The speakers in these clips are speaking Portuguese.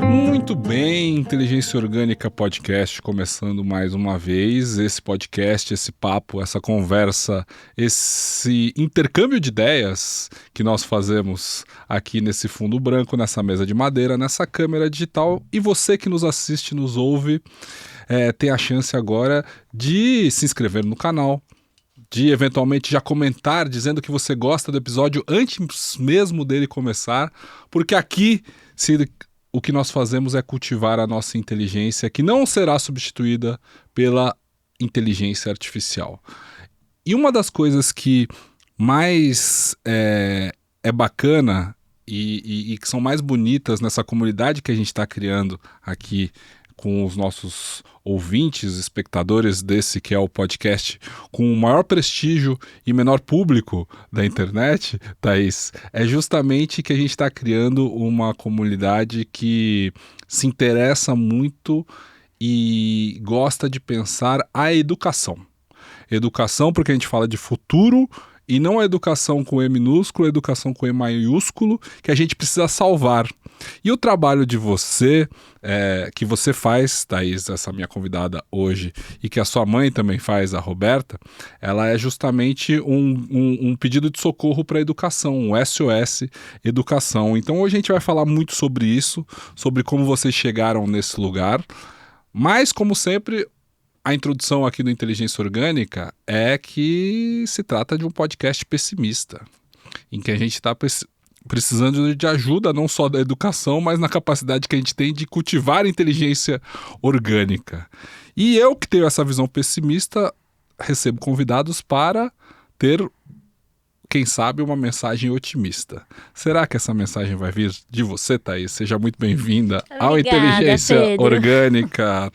Muito bem, Inteligência Orgânica Podcast começando mais uma vez. Esse podcast, esse papo, essa conversa, esse intercâmbio de ideias que nós fazemos aqui nesse fundo branco, nessa mesa de madeira, nessa câmera digital. E você que nos assiste, nos ouve, tem a chance agora de se inscrever no canal, de eventualmente já comentar dizendo que você gosta do episódio antes mesmo dele começar, porque aqui o que nós fazemos é cultivar a nossa inteligência, que não será substituída pela inteligência artificial. E uma das coisas que mais é bacana e que são mais bonitas nessa comunidade que a gente está criando aqui com os nossos ouvintes, espectadores desse que é o podcast com o maior prestígio e menor público da internet, Thaís, é justamente que a gente está criando uma comunidade que se interessa muito e gosta de pensar a educação. Educação porque a gente fala de futuro e não a educação com E minúsculo, a educação com E maiúsculo, que a gente precisa salvar. E o trabalho de você, que você faz, Thaís, essa minha convidada hoje, e que a sua mãe também faz, a Roberta, ela é justamente um pedido de socorro para a educação, um SOS Educação. Então hoje a gente vai falar muito sobre isso, sobre como vocês chegaram nesse lugar, mas como sempre, a introdução aqui do Inteligência Orgânica é que se trata de um podcast pessimista, em que a gente está precisando de ajuda não só da educação, mas na capacidade que a gente tem de cultivar a inteligência orgânica. E eu que tenho essa visão pessimista, recebo convidados para ter, quem sabe, uma mensagem otimista. Será que essa mensagem vai vir de você, Thaís? Seja muito bem-vinda ao Inteligência Pedro. Orgânica.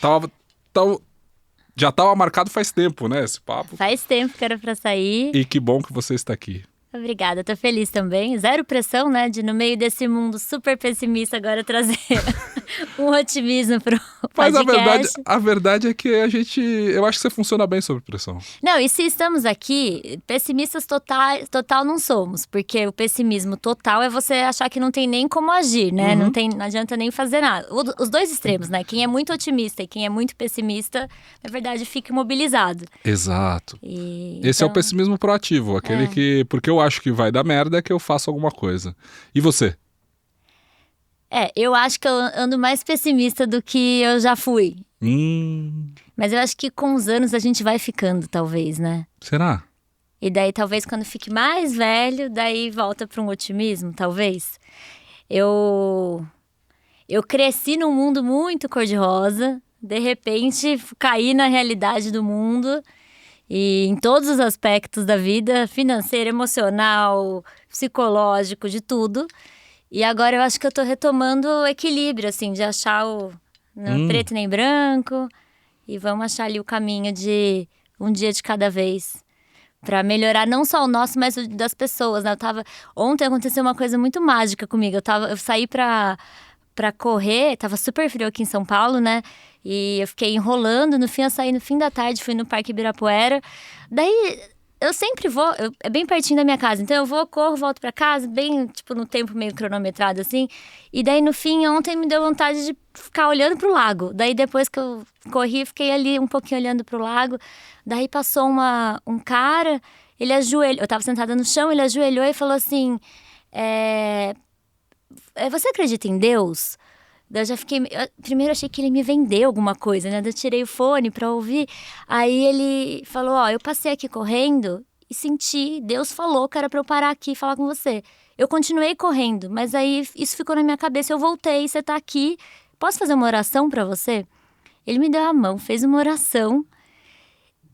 Já estava marcado faz tempo, né, esse papo. Faz tempo que era pra sair. E que bom que você está aqui. Obrigada, tô feliz também. Zero pressão, né, de no meio desse mundo super pessimista agora trazer um otimismo pro Mas podcast. a verdade é que eu acho que você funciona bem sob pressão. Não, e se estamos aqui, pessimistas total não somos, porque o pessimismo total é você achar que não tem nem como agir, né? Uhum. Não adianta nem fazer nada. Os dois extremos, né? Quem é muito otimista e quem é muito pessimista, na verdade, fica imobilizado. Exato. Esse é o Então, pessimismo proativo, aquele que, porque eu acho que vai dar merda, é que eu faço alguma coisa. E você? eu acho que eu ando mais pessimista do que eu já fui. Mas eu acho que com os anos a gente vai ficando, talvez, né? Será? E daí, talvez, quando fique mais velho, daí volta para um otimismo, talvez. Eu cresci num mundo muito cor-de-rosa. De repente, caí na realidade do mundo. E em todos os aspectos da vida, financeiro, emocional, psicológico, de tudo. E agora eu acho que eu tô retomando o equilíbrio, assim, de achar não preto nem branco. E vamos achar ali o caminho de um dia de cada vez. Pra melhorar não só o nosso, mas o das pessoas, né? Ontem aconteceu uma coisa muito mágica comigo. Eu saí pra correr, tava super frio aqui em São Paulo, né? E eu fiquei enrolando, no fim eu saí no fim da tarde, fui no Parque Ibirapuera. Daí, eu sempre vou, é bem pertinho da minha casa, então eu vou, corro, volto pra casa, bem, tipo, no tempo meio cronometrado, assim. E daí, no fim, ontem me deu vontade de ficar olhando pro lago. Daí, depois que eu corri, fiquei ali um pouquinho olhando pro lago. Daí, passou um cara, ele ajoelhou, eu tava sentada no chão, ele ajoelhou e falou assim, você acredita em Deus? Daí eu já fiquei... Primeiro achei que ele me vendeu alguma coisa, né? Daí eu tirei o fone pra ouvir. Aí ele falou, eu passei aqui correndo e senti... Deus falou que era pra eu parar aqui e falar com você. Eu continuei correndo, mas aí isso ficou na minha cabeça. Eu voltei, você tá aqui. Posso fazer uma oração pra você? Ele me deu a mão, fez uma oração.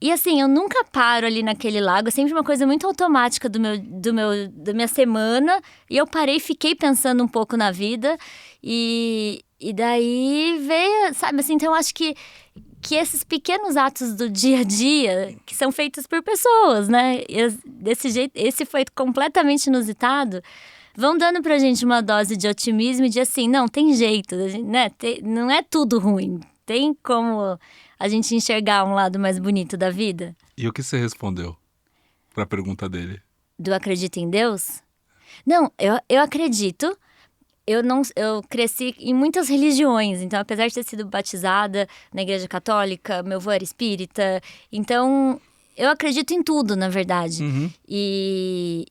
E assim, eu nunca paro ali naquele lago, é sempre uma coisa muito automática da minha semana. E eu parei e fiquei pensando um pouco na vida. E daí veio, sabe assim, então eu acho que esses pequenos atos do dia a dia, que são feitos por pessoas, né? Desse jeito, esse foi completamente inusitado, vão dando pra gente uma dose de otimismo e de assim, não, tem jeito, né? Não é tudo ruim. Tem como a gente enxergar um lado mais bonito da vida? E o que você respondeu pra pergunta dele? do acredito em Deus? Não, eu acredito. Eu cresci em muitas religiões, então apesar de ter sido batizada na igreja católica, meu avô era espírita, então eu acredito em tudo, na verdade. E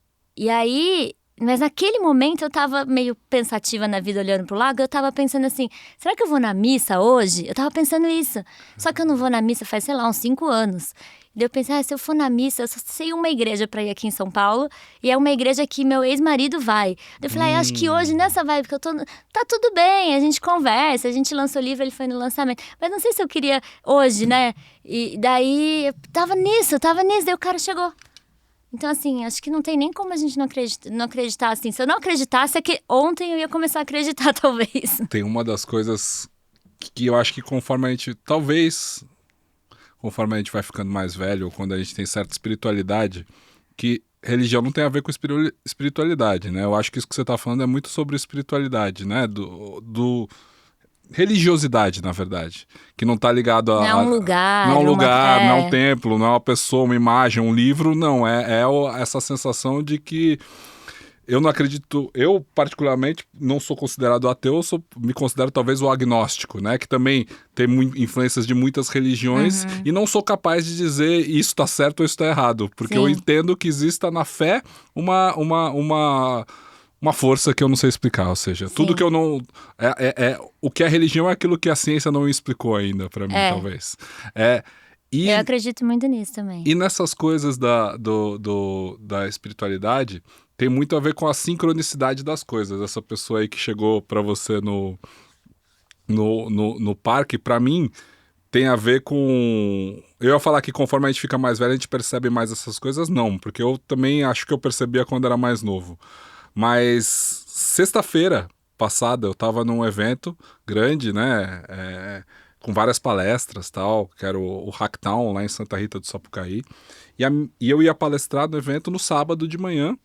aí, mas naquele momento eu tava meio pensativa na vida, olhando pro lago, eu tava pensando assim, será que eu vou na missa hoje? Eu tava pensando isso, só que eu não vou na missa faz, sei lá, uns 5 anos. Daí eu pensei, se eu for na missa, eu só sei uma igreja pra ir aqui em São Paulo, e é uma igreja que meu ex-marido vai. Daí eu falei, acho que hoje nessa vibe que eu tô, tá tudo bem, a gente conversa, a gente lança o livro, ele foi no lançamento. Mas não sei se eu queria hoje, né? E daí eu tava nisso, daí o cara chegou. Então, assim, acho que não tem nem como a gente não acreditar, assim. Se eu não acreditasse, é que ontem eu ia começar a acreditar, talvez. Tem uma das coisas que eu acho que conforme a gente vai ficando mais velho, ou quando a gente tem certa espiritualidade, que religião não tem a ver com espiritualidade, né? Eu acho que isso que você está falando é muito sobre espiritualidade, né? Religiosidade, na verdade. Que não está ligado a... Não é um lugar. Não é um lugar, não é um templo, não é uma pessoa, uma imagem, um livro, não. Essa sensação de que eu não acredito, eu particularmente não sou considerado ateu, me considero talvez o agnóstico, né? Que também tem influências de muitas religiões e não sou capaz de dizer isso está certo ou isso está errado, porque eu entendo que exista na fé uma força que eu não sei explicar, ou seja, tudo que eu não... o que é religião é aquilo que a ciência não explicou ainda para mim, talvez. Eu acredito muito nisso também. E nessas coisas da espiritualidade, tem muito a ver com a sincronicidade das coisas. Essa pessoa aí que chegou para você no parque, para mim, tem a ver com... Eu ia falar que conforme a gente fica mais velho, a gente percebe mais essas coisas. Não, porque eu também acho que eu percebia quando era mais novo. Mas sexta-feira passada, eu estava num evento grande, né? Com várias palestras, tal, que era o Hacktown, lá em Santa Rita do Sapucaí. E eu ia palestrar no evento no sábado de manhã.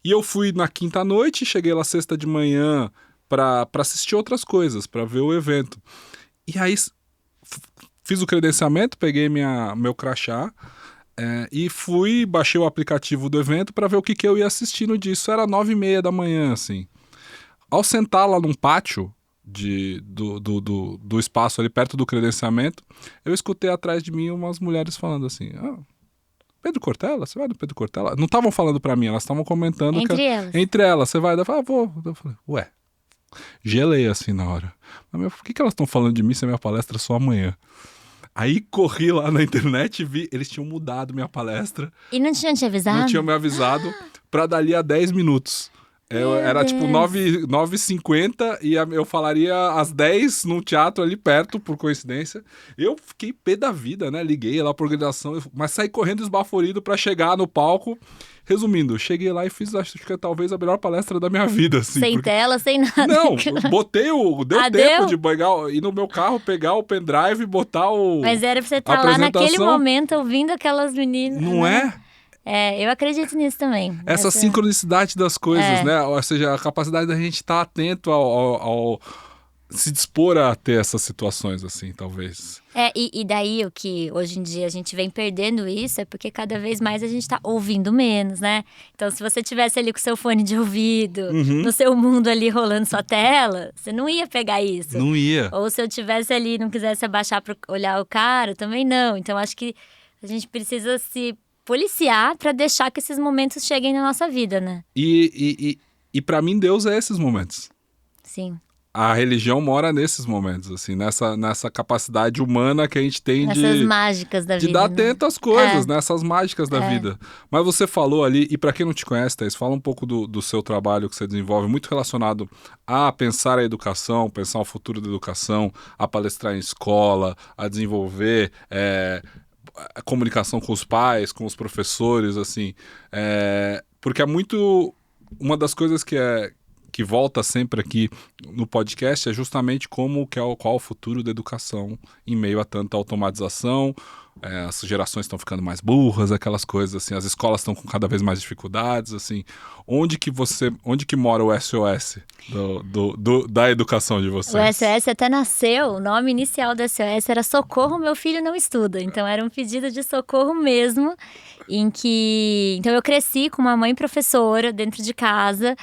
E eu fui na quinta-noite, cheguei lá sexta de manhã para assistir outras coisas, para ver o evento. E aí fiz o credenciamento, peguei meu crachá e baixei o aplicativo do evento para ver o que eu ia assistir no dia. Isso era 9h30 da manhã, assim. Ao sentar lá num pátio do espaço ali perto do credenciamento, eu escutei atrás de mim umas mulheres falando assim... Pedro Cortella? Você vai no Pedro Cortella? Não estavam falando pra mim, elas estavam comentando... Entre elas. Você vai? Eu falei, vou. Eu falei, ué. Gelei assim na hora. Mas por que elas estão falando de mim se a minha palestra é só amanhã? Aí corri lá na internet e vi, eles tinham mudado minha palestra. E não tinham te avisado? Não tinham me avisado pra dali a 10 minutos. Era tipo 9h50 e eu falaria às 10 num teatro ali perto, por coincidência. Eu fiquei pé da vida, né? Liguei lá pra organização, mas saí correndo esbaforido pra chegar no palco. Resumindo, cheguei lá e fiz, acho que é talvez a melhor palestra da minha vida, assim. Sem tela, sem nada. Não, deu tempo de ir no meu carro, pegar o pendrive, botar o... Mas era pra você estar lá naquele momento ouvindo aquelas meninas. Não é? Eu acredito nisso também. Essa sincronicidade das coisas, né? Ou seja, a capacidade da gente estar atento ao se dispor a ter essas situações, assim, talvez. E daí o que hoje em dia a gente vem perdendo isso é porque cada vez mais a gente tá ouvindo menos, né? Então, se você tivesse ali com seu fone de ouvido, no seu mundo ali rolando sua tela, você não ia pegar isso. Não ia. Ou se eu tivesse ali e não quisesse abaixar pra olhar o cara, também não. Então, acho que a gente precisa se policiar pra deixar que esses momentos cheguem na nossa vida, né? E pra mim, Deus é esses momentos. Sim. A religião mora nesses momentos, assim, nessa capacidade humana que a gente tem nessas mágicas da vida, de dar né? atento às coisas, nessas mágicas da vida. Mas você falou ali, e para quem não te conhece, Thaís, fala um pouco do seu trabalho que você desenvolve, muito relacionado a pensar a educação, pensar o futuro da educação, a palestrar em escola, a desenvolver a comunicação com os pais, com os professores, assim. Porque é muito... Uma das coisas que volta sempre aqui no podcast é justamente qual é o futuro da educação em meio a tanta automatização, as gerações estão ficando mais burras, aquelas coisas assim, as escolas estão com cada vez mais dificuldades, assim. Onde que mora o SOS da educação de vocês? O SOS até nasceu, o nome inicial do SOS era Socorro, Meu Filho Não Estuda. Então era um pedido de socorro mesmo, então eu cresci com uma mãe professora dentro de casa,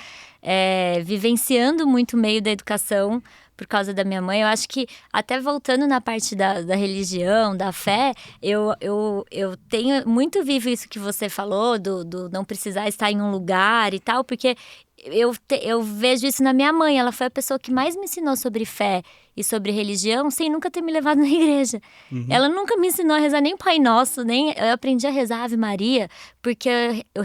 vivenciando muito o meio da educação por causa da minha mãe. Eu acho que, até voltando na parte da religião, da fé, eu tenho muito vivo isso que você falou, do não precisar estar em um lugar e tal, porque eu vejo isso na minha mãe. Ela foi a pessoa que mais me ensinou sobre fé e sobre religião sem nunca ter me levado na igreja. Ela nunca me ensinou a rezar nem Pai Nosso, nem eu aprendi a rezar Ave Maria, porque eu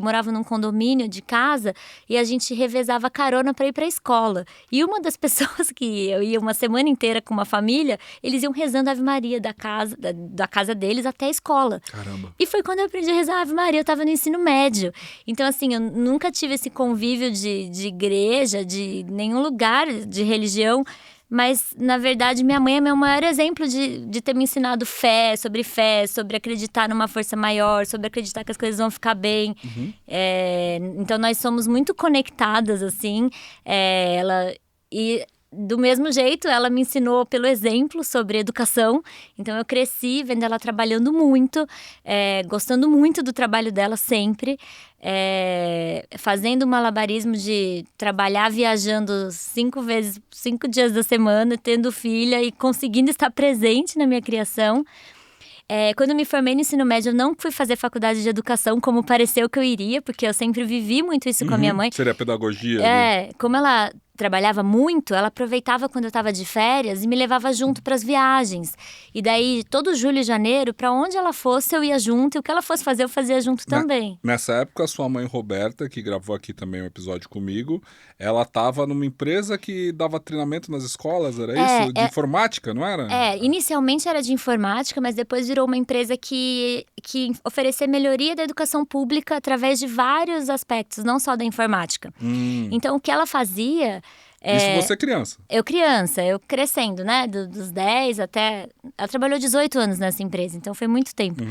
morava num condomínio de casa e a gente revezava carona para ir para a escola. E uma das pessoas que eu ia uma semana inteira com uma família, eles iam rezando Ave Maria da casa deles até a escola. Caramba. E foi quando eu aprendi a rezar Ave Maria, eu estava no ensino médio. Então, assim, eu nunca tive esse convívio de igreja, de nenhum lugar de religião. Mas, na verdade, minha mãe é meu maior exemplo de ter me ensinado fé, sobre acreditar numa força maior, sobre acreditar que as coisas vão ficar bem. Então, nós somos muito conectadas, assim. E do mesmo jeito, ela me ensinou pelo exemplo sobre educação. Então, eu cresci vendo ela trabalhando muito, gostando muito do trabalho dela sempre. Fazendo malabarismo de trabalhar viajando 5 dias da semana, tendo filha e conseguindo estar presente na minha criação. Quando eu me formei no ensino médio, eu não fui fazer faculdade de educação como pareceu que eu iria, porque eu sempre vivi muito isso com a minha mãe. Seria pedagogia? Como ela trabalhava muito, ela aproveitava quando eu estava de férias e me levava junto para as viagens. E daí, todo julho e janeiro, para onde ela fosse, eu ia junto. E o que ela fosse fazer, eu fazia junto também. Nessa época, a sua mãe Roberta, que gravou aqui também um episódio comigo, ela estava numa empresa que dava treinamento nas escolas, era isso? De informática, não era? Inicialmente era de informática, mas depois virou uma empresa que oferecia melhoria da educação pública através de vários aspectos, não só da informática. Então, o que ela fazia... Isso você criança? Eu crescendo, né? Dos 10 até... Ela trabalhou 18 anos nessa empresa, então foi muito tempo.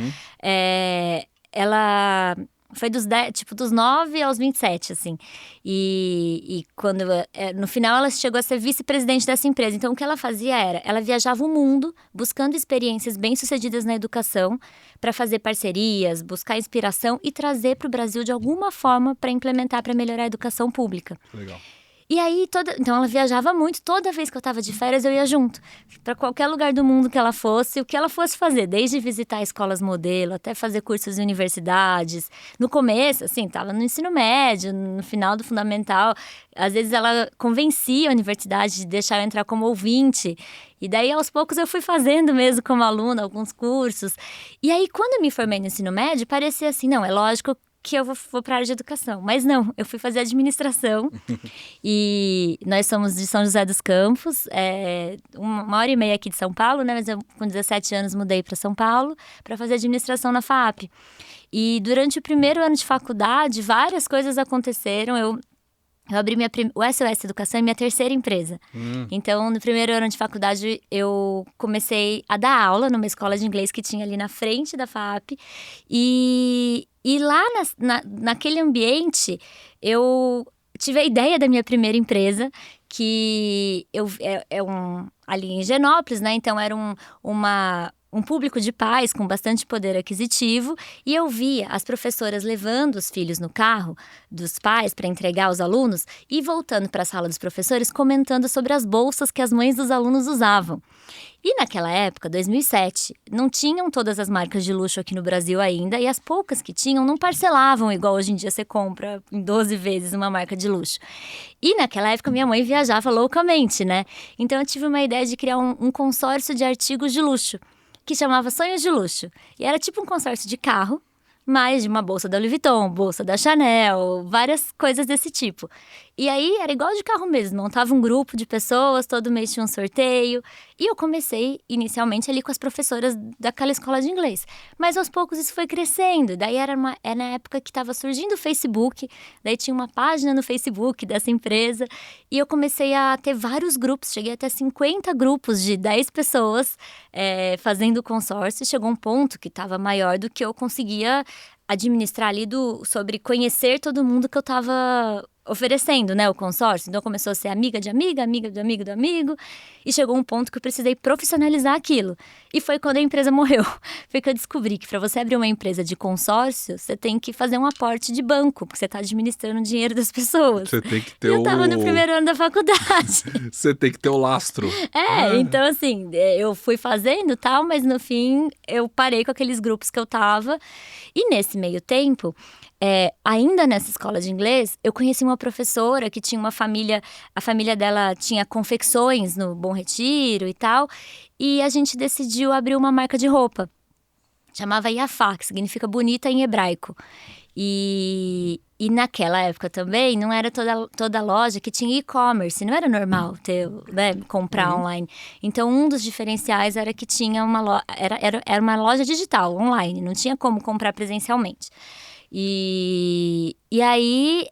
Ela foi dos 9 aos 27, assim. E quando... no final, ela chegou a ser vice-presidente dessa empresa. Então, o que ela fazia ela viajava o mundo buscando experiências bem-sucedidas na educação para fazer parcerias, buscar inspiração e trazer para o Brasil de alguma forma para implementar, para melhorar a educação pública. Legal. E aí, então ela viajava muito, toda vez que eu estava de férias eu ia junto, para qualquer lugar do mundo que ela fosse, o que ela fosse fazer, desde visitar escolas modelo, até fazer cursos em universidades. No começo, assim, estava no ensino médio, no final do fundamental, às vezes ela convencia a universidade de deixar eu entrar como ouvinte, e daí aos poucos eu fui fazendo mesmo como aluna alguns cursos. E aí, quando eu me formei no ensino médio, parecia assim, não, é lógico que eu vou para a área de educação. Mas não, eu fui fazer administração e nós somos de São José dos Campos, 1h30 aqui de São Paulo, né? Mas eu com 17 anos mudei para São Paulo para fazer administração na FAAP. E durante o primeiro ano de faculdade, várias coisas aconteceram. Eu abri o SOS Educação, minha terceira empresa. Então, no primeiro ano de faculdade, eu comecei a dar aula numa escola de inglês que tinha ali na frente da FAAP. E lá naquele ambiente, eu tive a ideia da minha primeira empresa, que ali em Higienópolis, né? Então, era um público de pais com bastante poder aquisitivo, e eu via as professoras levando os filhos no carro dos pais para entregar aos alunos e voltando para a sala dos professores comentando sobre as bolsas que as mães dos alunos usavam. E naquela época, 2007, não tinham todas as marcas de luxo aqui no Brasil ainda, e as poucas que tinham não parcelavam igual hoje em dia você compra em 12 vezes uma marca de luxo. E naquela época minha mãe viajava loucamente, né? Então eu tive uma ideia de criar um consórcio de artigos de luxo, que chamava Sonhos de Luxo. E era tipo um consórcio de carro, mais de uma bolsa da Louis Vuitton, bolsa da Chanel, várias coisas desse tipo. E aí era igual de carro mesmo, montava um grupo de pessoas, todo mês tinha um sorteio. E eu comecei inicialmente ali com as professoras daquela escola de inglês. Mas aos poucos isso foi crescendo. Daí era na época que estava surgindo o Facebook, daí tinha uma página no Facebook dessa empresa. E eu comecei a ter vários grupos, cheguei até 50 grupos de 10 pessoas fazendo consórcio. Chegou um ponto que estava maior do que eu conseguia administrar ali sobre conhecer todo mundo que eu estava oferecendo, né, o consórcio. Então começou a ser amiga de amiga, amiga do amigo do amigo, e chegou um ponto que eu precisei profissionalizar aquilo. E foi quando a empresa morreu. Foi que eu descobri que para você abrir uma empresa de consórcio, você tem que fazer um aporte de banco, porque você está administrando o dinheiro das pessoas. Você tem que ter eu estava no primeiro ano da faculdade. Você tem que ter o lastro. Então assim, eu fui fazendo tal, mas no fim eu parei com aqueles grupos que eu tava. E nesse meio tempo, ainda nessa escola de inglês, eu conheci uma professora que tinha uma família, a família dela tinha confecções no Bom Retiro e tal, e a gente decidiu abrir uma marca de roupa. Chamava Yafá, que significa bonita em hebraico. E naquela época também, não era toda loja que tinha e-commerce, não era normal comprar online. Então, um dos diferenciais era que tinha era uma loja digital, online, não tinha como comprar presencialmente. E aí,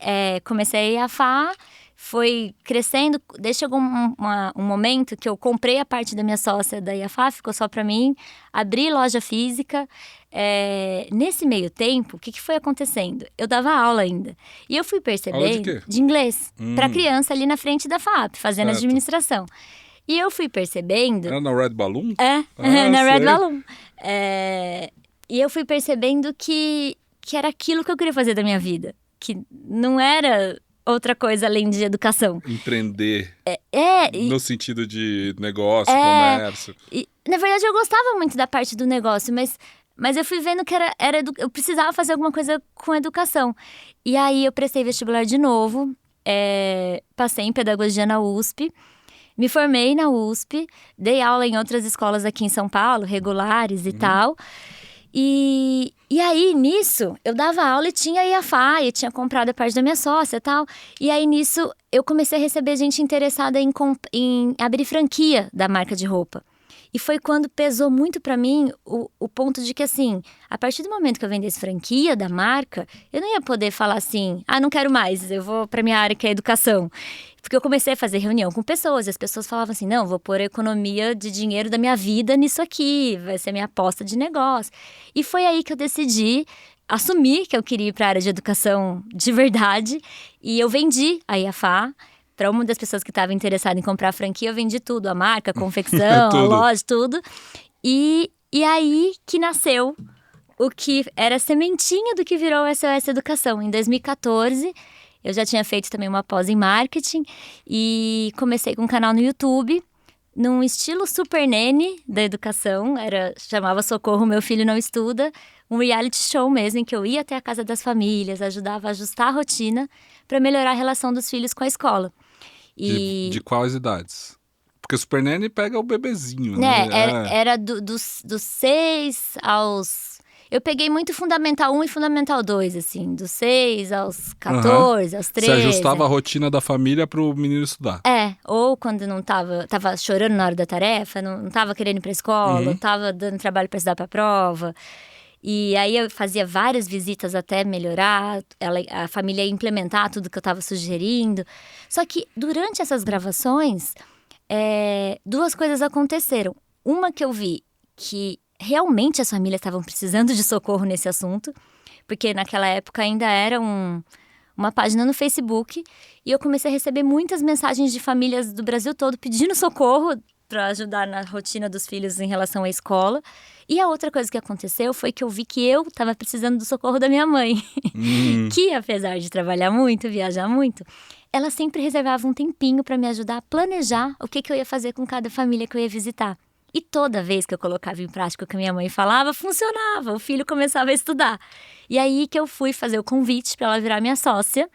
comecei a Yafá, foi crescendo, daí chegou um momento que eu comprei a parte da minha sócia da Yafá, ficou só para mim, abri loja física. Nesse meio tempo, o que foi acontecendo? Eu dava aula ainda, e eu fui percebendo… Aula de quê? De inglês, para criança ali na frente da FAP, fazendo Certo. administração. E eu fui percebendo… Era na Red Balloon? Na Red sei. Balloon. E eu fui percebendo que era aquilo que eu queria fazer da minha vida, que não era outra coisa além de educação. Empreender. No sentido de negócio, comércio. E, na verdade, eu gostava muito da parte do negócio, mas eu fui vendo que eu precisava fazer alguma coisa com educação. E aí eu prestei vestibular de novo, passei em pedagogia na USP, me formei na USP, dei aula em outras escolas aqui em São Paulo, regulares e tal. E aí, nisso, eu dava aula e tinha a Yafá, e tinha comprado a parte da minha sócia e tal. E aí, nisso, eu comecei a receber gente interessada em abrir franquia da marca de roupa. E foi quando pesou muito pra mim o ponto de que, assim, a partir do momento que eu vendesse franquia da marca, eu não ia poder falar assim, não quero mais, eu vou pra minha área que é educação. Porque eu comecei a fazer reunião com pessoas, e as pessoas falavam assim, não, vou pôr a economia de dinheiro da minha vida nisso aqui, vai ser minha aposta de negócio. E foi aí que eu decidi assumir que eu queria ir pra área de educação de verdade, e eu vendi a Yafá. Para uma das pessoas que estava interessada em comprar a franquia, eu vendi tudo, a marca, a confecção, a loja, tudo. E aí que nasceu o que era a sementinha do que virou o SOS Educação. Em 2014, eu já tinha feito também uma pós em marketing e comecei com um canal no YouTube, num estilo super nene da educação, chamava Socorro, Meu Filho Não Estuda, um reality show mesmo, em que eu ia até a casa das famílias, ajudava a ajustar a rotina para melhorar a relação dos filhos com a escola. De quais idades? Porque o Super Nanny pega o bebezinho, né? Era dos 6 aos… Eu peguei muito Fundamental 1 e Fundamental 2, assim, dos 6 aos 14, aos 13. Você ajustava a rotina da família pro menino estudar. Ou quando não tava chorando na hora da tarefa, não tava querendo ir pra escola, tava dando trabalho pra estudar pra prova. E aí eu fazia várias visitas até melhorar, a família ia implementar tudo que eu estava sugerindo. Só que durante essas gravações, duas coisas aconteceram. Uma que eu vi que realmente as famílias estavam precisando de socorro nesse assunto, porque naquela época ainda era uma página no Facebook, e eu comecei a receber muitas mensagens de famílias do Brasil todo pedindo socorro para ajudar na rotina dos filhos em relação à escola. E a outra coisa que aconteceu foi que eu vi que eu estava precisando do socorro da minha mãe. Que, apesar de trabalhar muito, viajar muito, ela sempre reservava um tempinho para me ajudar a planejar o que eu ia fazer com cada família que eu ia visitar. E toda vez que eu colocava em prática o que a minha mãe falava, funcionava. O filho começava a estudar. E aí que eu fui fazer o convite para ela virar minha sócia.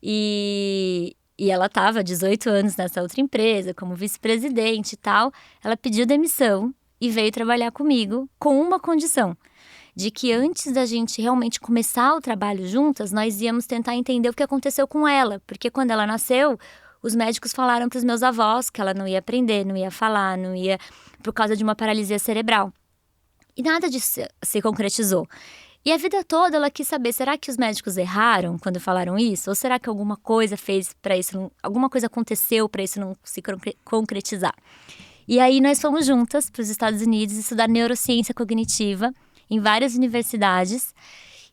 E ela estava há 18 anos nessa outra empresa, como vice-presidente e tal. Ela pediu demissão e veio trabalhar comigo com uma condição: de que antes da gente realmente começar o trabalho juntas, nós íamos tentar entender o que aconteceu com ela. Porque quando ela nasceu, os médicos falaram para os meus avós que ela não ia aprender, não ia falar, não ia... por causa de uma paralisia cerebral. E nada disso se concretizou. E a vida toda ela quis saber, será que os médicos erraram quando falaram isso? Ou será que alguma coisa fez para isso, alguma coisa aconteceu para isso não se concretizar? E aí nós fomos juntas para os Estados Unidos estudar neurociência cognitiva em várias universidades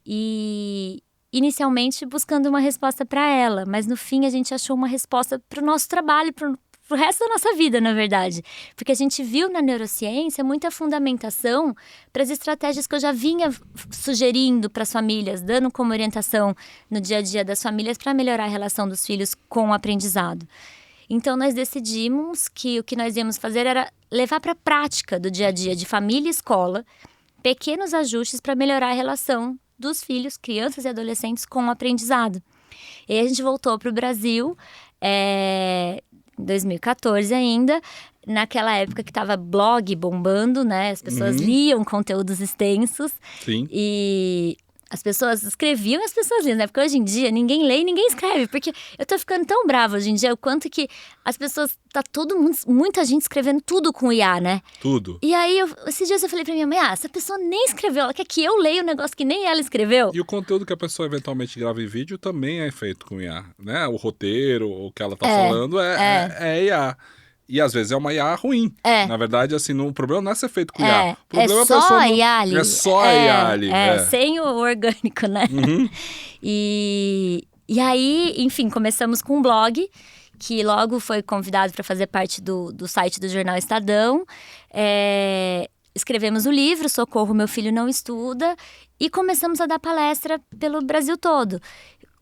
e inicialmente buscando uma resposta para ela, mas no fim a gente achou uma resposta para o nosso trabalho, para o resto da nossa vida, na verdade. Porque a gente viu na neurociência muita fundamentação para as estratégias que eu já vinha sugerindo para as famílias, dando como orientação no dia a dia das famílias para melhorar a relação dos filhos com o aprendizado. Então, nós decidimos que o que nós íamos fazer era levar para a prática do dia a dia de família e escola pequenos ajustes para melhorar a relação dos filhos, crianças e adolescentes com o aprendizado. E aí a gente voltou para o Brasil, em 2014 ainda, naquela época que estava blog bombando, né? As pessoas liam conteúdos extensos. Sim. E as pessoas escreviam e as pessoas liam, né? Porque hoje em dia ninguém lê e ninguém escreve. Porque eu tô ficando tão brava hoje em dia, o quanto que as pessoas, tá todo mundo, muita gente escrevendo tudo com IA, né? Tudo. E aí, esses dias eu falei pra minha mãe, essa pessoa nem escreveu, ela quer que eu leia o negócio que nem ela escreveu. E o conteúdo que a pessoa eventualmente grava em vídeo também é feito com IA, né? O roteiro, o que ela tá falando é IA. E às vezes é uma IA ruim. Na verdade, assim, o problema não é ser feito com IA. O problema é só a IA ali. É só a IA ali. Sem o orgânico, né? E aí, enfim, começamos com um blog, que logo foi convidado para fazer parte do site do Jornal Estadão. Escrevemos o livro, Socorro, Meu Filho Não Estuda, e começamos a dar palestra pelo Brasil todo.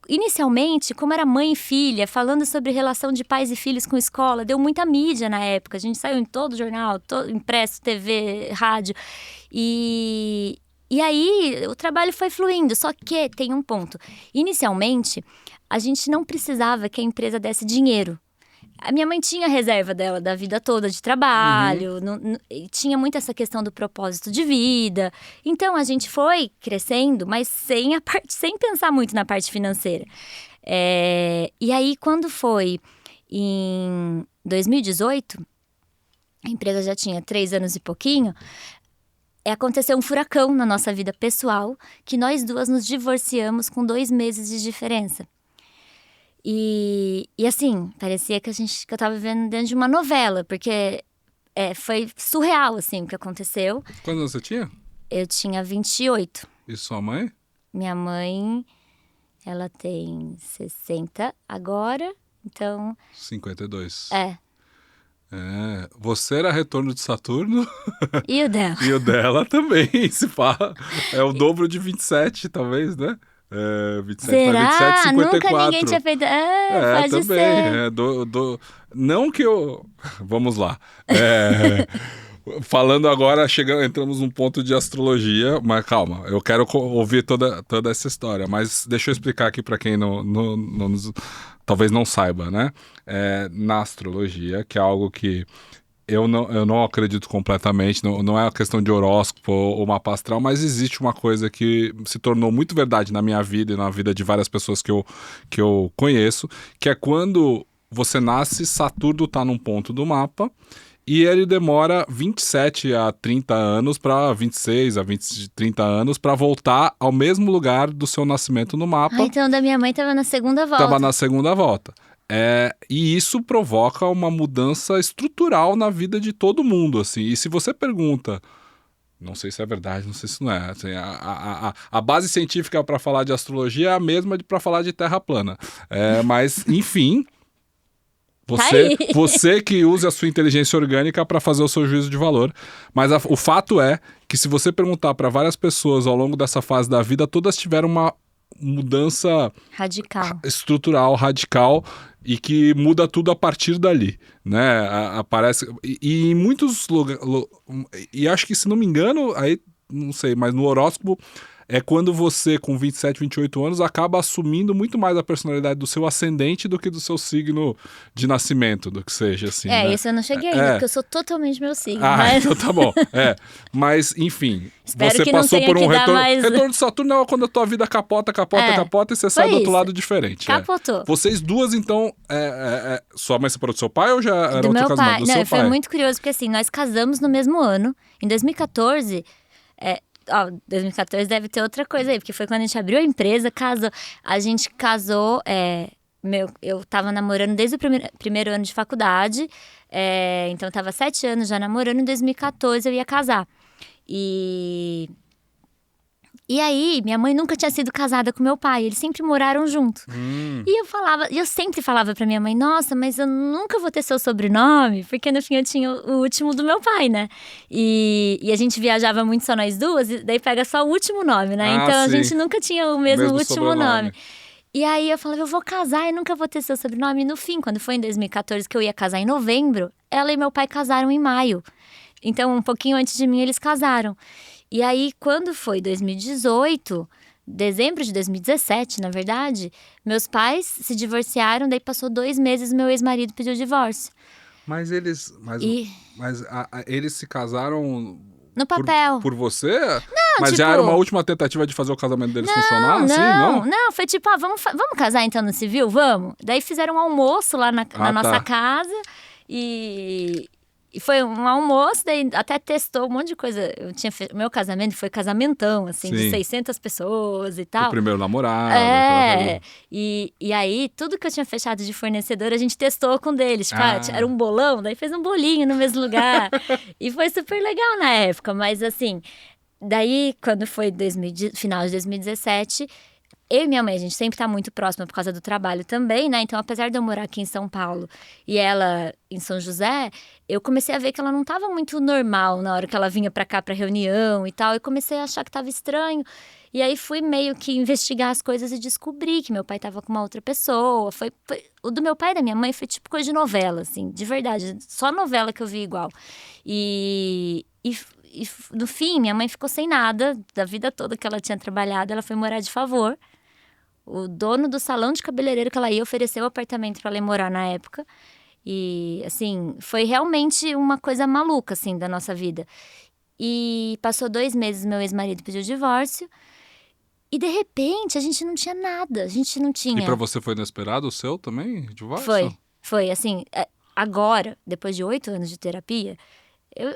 Inicialmente, como era mãe e filha, falando sobre relação de pais e filhos com escola, deu muita mídia na época. A gente saiu em todo jornal, impresso, TV, rádio. E aí, o trabalho foi fluindo. Só que tem um ponto. Inicialmente, a gente não precisava que a empresa desse dinheiro. A minha mãe tinha a reserva dela da vida toda de trabalho, tinha muito essa questão do propósito de vida. Então, a gente foi crescendo, mas sem pensar muito na parte financeira. E aí, quando foi em 2018, a empresa já tinha 3 anos e pouquinho, aconteceu um furacão na nossa vida pessoal, que nós duas nos divorciamos com 2 meses de diferença. E assim, parecia que eu tava vivendo dentro de uma novela, porque foi surreal, assim, o que aconteceu. Quando você tinha? Eu tinha 28. E sua mãe? Minha mãe, ela tem 60 agora, então... 52. Você era retorno de Saturno. E o dela? E o dela também, se fala. É o dobro de 27, talvez, né? 27 Será? 27, 54. Nunca ninguém tinha feito... pode também. ser. Não que eu... Vamos lá. Falando agora, entramos num ponto de astrologia, mas calma, eu quero ouvir toda essa história. Mas deixa eu explicar aqui para quem talvez não saiba, né? Na astrologia, que é algo que eu não acredito completamente, não é uma questão de horóscopo ou mapa astral, mas existe uma coisa que se tornou muito verdade na minha vida e na vida de várias pessoas que eu conheço, que é quando você nasce, Saturno está num ponto do mapa e ele demora 27 a 30 anos para 26 a 30 anos para voltar ao mesmo lugar do seu nascimento no mapa. Então, da minha mãe estava na segunda volta. Estava na segunda volta. E isso provoca uma mudança estrutural na vida de todo mundo, assim. E se você pergunta, não sei se é verdade, não sei se não é, assim, a base científica para falar de astrologia é a mesma para falar de terra plana. Mas, enfim, você que use a sua inteligência orgânica para fazer o seu juízo de valor. Mas o fato é que se você perguntar para várias pessoas ao longo dessa fase da vida, todas tiveram uma mudança estrutural, radical, e que muda tudo a partir dali, né? Aparece e em muitos lugares, e acho que, se não me engano, aí não sei, mas no horóscopo é quando você, com 27, 28 anos, acaba assumindo muito mais a personalidade do seu ascendente do que do seu signo de nascimento, do que seja, assim, né? Isso eu não cheguei ainda, porque eu sou totalmente meu signo. Então tá bom. Mas, enfim, Espero você que não passou tenha por um que dar retorno. mais- Retorno de Saturno é quando a tua vida capota e você sai do outro isso. lado diferente. Capotou. Vocês duas, então, sua mãe separou do seu pai ou já era Do outro meu casamento? pai. Do Não, seu foi pai. muito curioso, porque assim, nós casamos no mesmo ano. Em 2014, 2014 deve ter outra coisa aí, porque foi quando a gente abriu a empresa, casou. A gente casou, eu tava namorando desde o primeiro ano de faculdade, então eu tava 7 anos já namorando, em 2014 eu ia casar. E aí, minha mãe nunca tinha sido casada com meu pai, eles sempre moraram junto. E eu sempre falava pra minha mãe, nossa, mas eu nunca vou ter seu sobrenome, porque no fim eu tinha o último do meu pai, né? E a gente viajava muito só nós duas, e daí pega só o último nome, né? Então a sim. gente nunca tinha o mesmo último sobrenome. nome. E aí eu falava, eu vou casar e nunca vou ter seu sobrenome. E no fim, quando foi em 2014 que eu ia casar em novembro, ela e meu pai casaram em maio. Então, um pouquinho antes de mim, eles casaram. E aí, quando foi 2018, dezembro de 2017, na verdade, meus pais se divorciaram, daí passou 2 meses, meu ex-marido pediu divórcio. Mas eles se casaram No papel. por você? Não, mas já tipo- era uma última tentativa de fazer o casamento deles funcionar? Assim, não? Não, foi tipo, vamos casar então no civil? Vamos. Daí fizeram um almoço lá na nossa casa e foi um almoço, daí até testou um monte de coisa. O meu casamento foi casamentão, assim, de Sim. 600 pessoas e O tal. primeiro namorado. aquela coisa. E aí tudo que eu tinha fechado de fornecedor a gente testou com deles. Tipo, Ah. era um bolão, daí fez um bolinho no mesmo lugar. E foi super legal na época, mas assim, daí quando foi final de 2017, eu e minha mãe, a gente sempre tá muito próxima por causa do trabalho também, né? Então, apesar de eu morar aqui em São Paulo e ela em São José, eu comecei a ver que ela não tava muito normal na hora que ela vinha pra cá pra reunião e tal. Eu comecei a achar que tava estranho. E aí fui meio que investigar as coisas e descobri que meu pai tava com uma outra pessoa. O do meu pai e da minha mãe foi tipo coisa de novela, assim, de verdade. Só novela que eu vi igual. E no fim, minha mãe ficou sem nada da vida toda que ela tinha trabalhado. Ela foi morar de favor. O dono do salão de cabeleireiro que ela ia ofereceu o apartamento para ela ir morar na época. E, assim, foi realmente uma coisa maluca, assim, da nossa vida. E passou 2 meses, meu ex-marido pediu divórcio. E, de repente, a gente não tinha nada. A gente não tinha... E pra você foi inesperado o seu também, divórcio? Foi. Assim, agora, depois de 8 anos de terapia...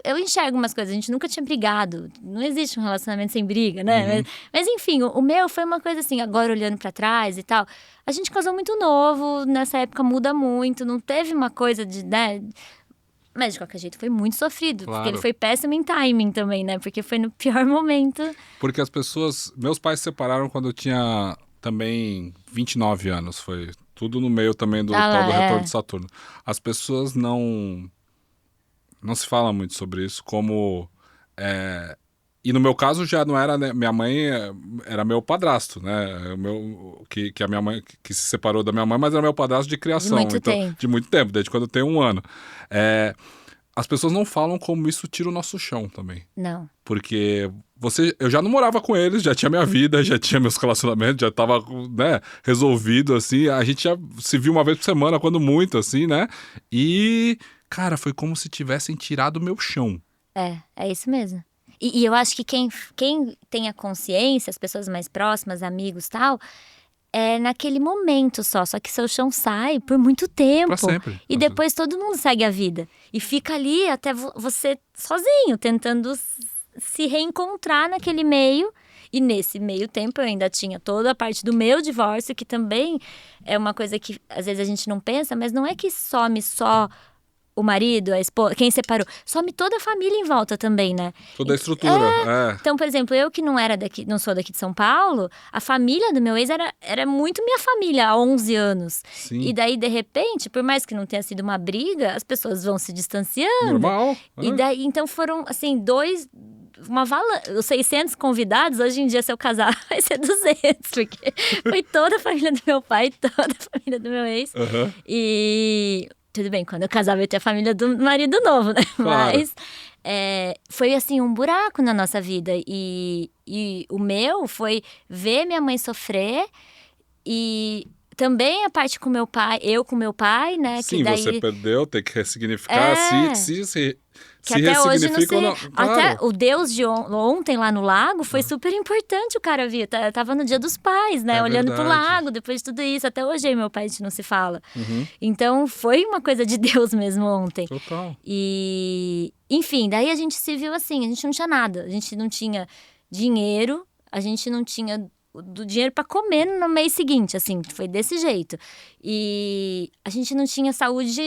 Eu enxergo umas coisas, a gente nunca tinha brigado. Não existe um relacionamento sem briga, né? Mas enfim, o meu foi uma coisa assim, agora olhando pra trás e tal. A gente casou muito novo, nessa época muda muito, não teve uma coisa de, né? Mas de qualquer jeito foi muito sofrido, Claro. porque ele foi péssimo em timing também, né? Porque foi no pior momento. Porque as pessoas... Meus pais se separaram quando eu tinha também 29 anos. Foi tudo no meio também do tal do retorno de Saturno. As pessoas não se fala muito sobre isso, como... E no meu caso já não era... Né, minha mãe era meu padrasto, né? Que a minha mãe... Que se separou da minha mãe, mas era meu padrasto de criação. De muito tempo, desde quando eu tenho 1 ano. As pessoas não falam como isso tira o nosso chão também. Não. Porque eu já não morava com eles, já tinha minha vida, já tinha meus relacionamentos, já tava, né, resolvido, assim. A gente já se viu uma vez por semana, quando muito, assim, né? E... Cara, foi como se tivessem tirado o meu chão. É isso mesmo. E eu acho que quem tem a consciência, as pessoas mais próximas, amigos e tal, é naquele momento só que seu chão sai por muito tempo. Pra sempre. E depois todo mundo segue a vida. E fica ali até você sozinho, tentando se reencontrar naquele meio. E nesse meio tempo eu ainda tinha toda a parte do meu divórcio, que também é uma coisa que às vezes a gente não pensa, mas não é que some só o marido, a esposa, quem separou, some toda a família em volta também, né? Toda a estrutura. Então, por exemplo, eu que não sou daqui de São Paulo, a família do meu ex era muito minha família há 11 anos. Sim. E daí, de repente, por mais que não tenha sido uma briga, as pessoas vão se distanciando. Normal. E daí, então foram, assim, os 600 convidados, hoje em dia, se eu casar, vai ser 200, porque foi toda a família do meu pai, toda a família do meu ex. E... Tudo bem, quando eu casar vai ter a família do marido novo, né? Claro. Mas foi assim um buraco na nossa vida. E o meu foi ver minha mãe sofrer e também a parte com meu pai, eu com meu pai, né? Sim, que daí, você perdeu, tem que ressignificar. Se que até hoje ressignifica ou não. Até Claro. o Deus de ontem lá no lago foi super importante o cara vir. Tava no Dia dos Pais, né? É Olhando pro verdade. lago, depois de tudo isso. Até hoje eu e meu pai a gente não se fala. Uhum. Então foi uma coisa de Deus mesmo ontem. Total. E, enfim, daí a gente se viu assim, a gente não tinha nada. A gente não tinha dinheiro, a gente não tinha do dinheiro para comer no mês seguinte, assim, foi desse jeito. E a gente não tinha saúde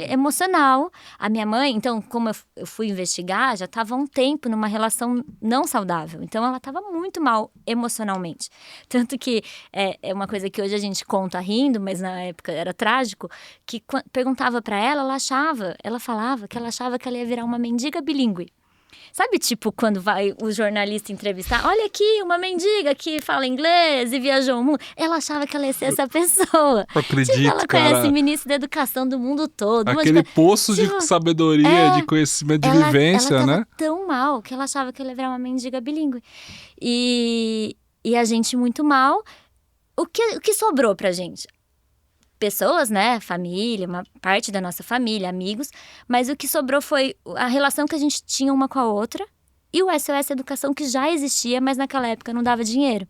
emocional. A minha mãe, então, como eu fui investigar, já estava há um tempo numa relação não saudável. Então, ela estava muito mal emocionalmente. Tanto que é uma coisa que hoje a gente conta rindo, mas na época era trágico, que perguntava para ela falava que ela achava que ela ia virar uma mendiga bilíngue. Sabe, tipo, quando vai o jornalista entrevistar, olha aqui, uma mendiga que fala inglês e viajou o mundo. Ela achava que ela ia ser essa pessoa. Acredito, tipo, ela cara. conhece ministro da educação do mundo todo. Aquele poço de sabedoria, de conhecimento, de vivência, ela né? tava tão mal que ela achava que ela ia virar uma mendiga bilíngue. E a gente muito mal. O que sobrou pra gente? Pessoas, né, família, uma parte da nossa família, amigos, mas o que sobrou foi a relação que a gente tinha uma com a outra e o SOS Educação que já existia, mas naquela época não dava dinheiro.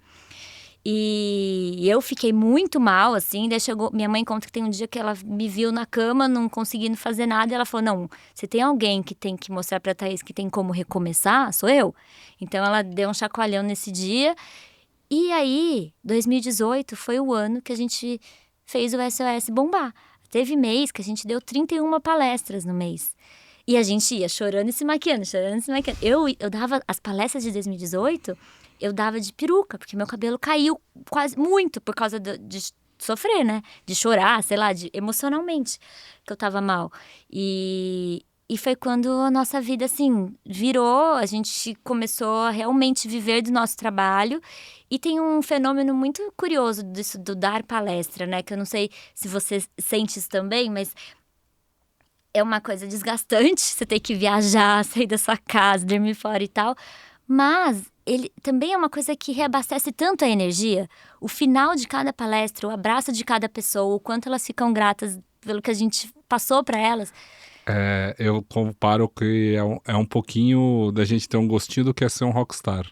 E eu fiquei muito mal, assim, daí chegou, minha mãe conta que tem um dia que ela me viu na cama, não conseguindo fazer nada, e ela falou, não, se tem alguém que tem que mostrar pra Thaís que tem como recomeçar, sou eu. Então ela deu um chacoalhão nesse dia, e aí, 2018 foi o ano que a gente fez o SOS bombar. Teve mês que a gente deu 31 palestras no mês. E a gente ia chorando e se maquiando. Eu dava as palestras de 2018, eu dava de peruca, porque meu cabelo caiu quase muito por causa de sofrer, né? De chorar, sei lá, emocionalmente, que eu tava mal. E foi quando a nossa vida, assim, virou, a gente começou a realmente viver do nosso trabalho. E tem um fenômeno muito curioso disso, do dar palestra, né? Que eu não sei se você sente isso também, mas é uma coisa desgastante, você ter que viajar, sair da sua casa, dormir fora e tal. Mas ele também é uma coisa que reabastece tanto a energia. O final de cada palestra, o abraço de cada pessoa, o quanto elas ficam gratas pelo que a gente passou para elas. Eu comparo que é um pouquinho da gente ter um gostinho do que é ser um rockstar.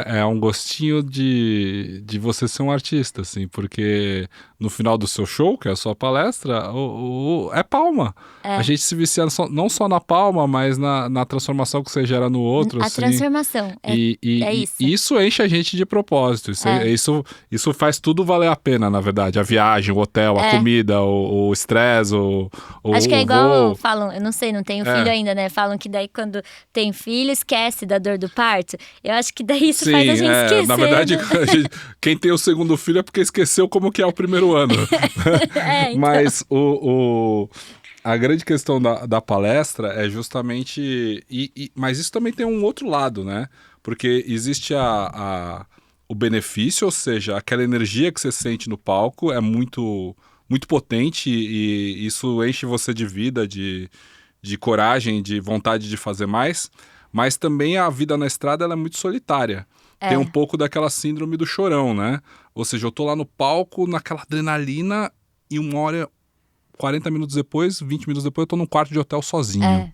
É um gostinho de você ser um artista, assim, porque no final do seu show, que é a sua palestra, é palma. A gente se vicia não só na palma, mas na transformação que você gera no outro. A assim. transformação, é isso. E isso enche a gente de propósito. Isso faz tudo valer a pena, na verdade. A viagem, o hotel, a comida, o estresse, Acho que é o igual voo. falam, eu não sei, não tenho filho ainda, né? Falam que daí quando tem filho, esquece da dor do parto. Eu acho que daí isso faz a gente esquecer. Na verdade, né? quem tem o segundo filho é porque esqueceu como que é o primeiro ano. Então. Mas a grande questão da palestra é justamente... Mas isso também tem um outro lado, né? Porque existe o benefício, ou seja, aquela energia que você sente no palco é muito, muito potente e isso enche você de vida, de coragem, de vontade de fazer mais. Mas também a vida na estrada ela é muito solitária. Tem um pouco daquela síndrome do chorão, né? Ou seja, eu tô lá no palco, naquela adrenalina, e 40 minutos depois, 20 minutos depois, eu tô num quarto de hotel sozinho.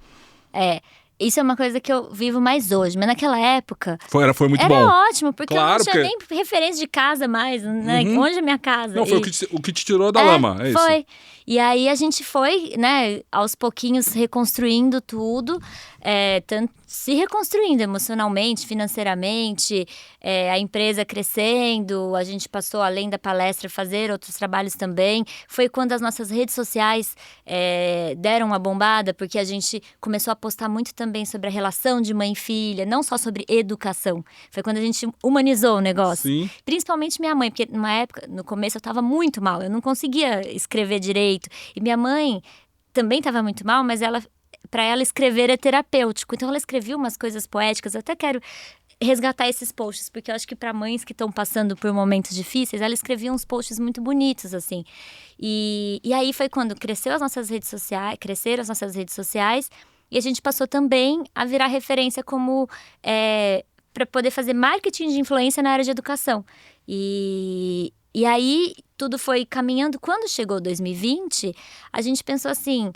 Isso é uma coisa que eu vivo mais hoje. Mas naquela época... Foi muito bom. Era ótimo, porque claro, eu não tinha nem referência de casa mais, né? Onde é minha casa? Não, foi o que te tirou da lama, é isso. Foi. E aí a gente foi, né, aos pouquinhos reconstruindo tudo, tanto se reconstruindo emocionalmente, financeiramente, a empresa crescendo, a gente passou além da palestra a fazer outros trabalhos também. Foi quando as nossas redes sociais deram uma bombada, porque a gente começou a postar muito também sobre a relação de mãe e filha, não só sobre educação. Foi quando a gente humanizou o negócio. Sim. Principalmente minha mãe, porque numa época, no começo eu estava muito mal, eu não conseguia escrever direito. E minha mãe também estava muito mal, mas para ela escrever é terapêutico. Então ela escrevia umas coisas poéticas. Eu até quero resgatar esses posts, porque eu acho que para mães que estão passando por momentos difíceis, ela escrevia uns posts muito bonitos, assim. E aí foi quando cresceram as nossas redes sociais, E a gente passou também a virar referência como para poder fazer marketing de influência na área de educação. E aí tudo foi caminhando. Quando chegou 2020, a gente pensou assim,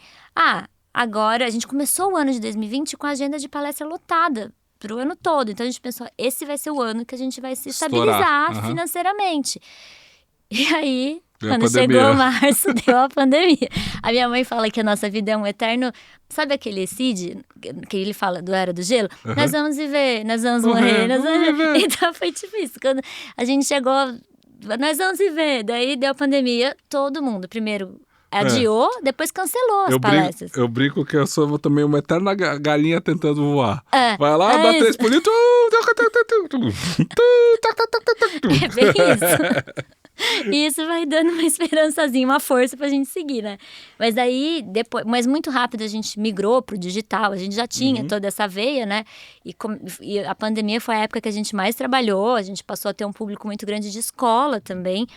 agora a gente começou o ano de 2020 com a agenda de palestra lotada para o ano todo. Então a gente pensou, esse vai ser o ano que a gente vai se estabilizar financeiramente. E aí, quando chegou março, deu a pandemia. A minha mãe fala que a nossa vida é um eterno... Sabe aquele Cid, que ele fala do Era do Gelo? Nós vamos viver, nós vamos morrer, nós vamos viver. Então foi tipo isso. Quando a gente chegou, nós vamos viver. Daí deu a pandemia, todo mundo. Primeiro adiou, depois cancelou as palestras. Eu brinco que eu sou também uma eterna galinha tentando voar. Vai lá, dá 3 pulinhos. É bem isso. E isso vai dando uma esperançazinha, uma força pra gente seguir, né? Mas aí, mas muito rápido a gente migrou pro digital. A gente já tinha toda essa veia, né? E a pandemia foi a época que a gente mais trabalhou. A gente passou a ter um público muito grande de escola também.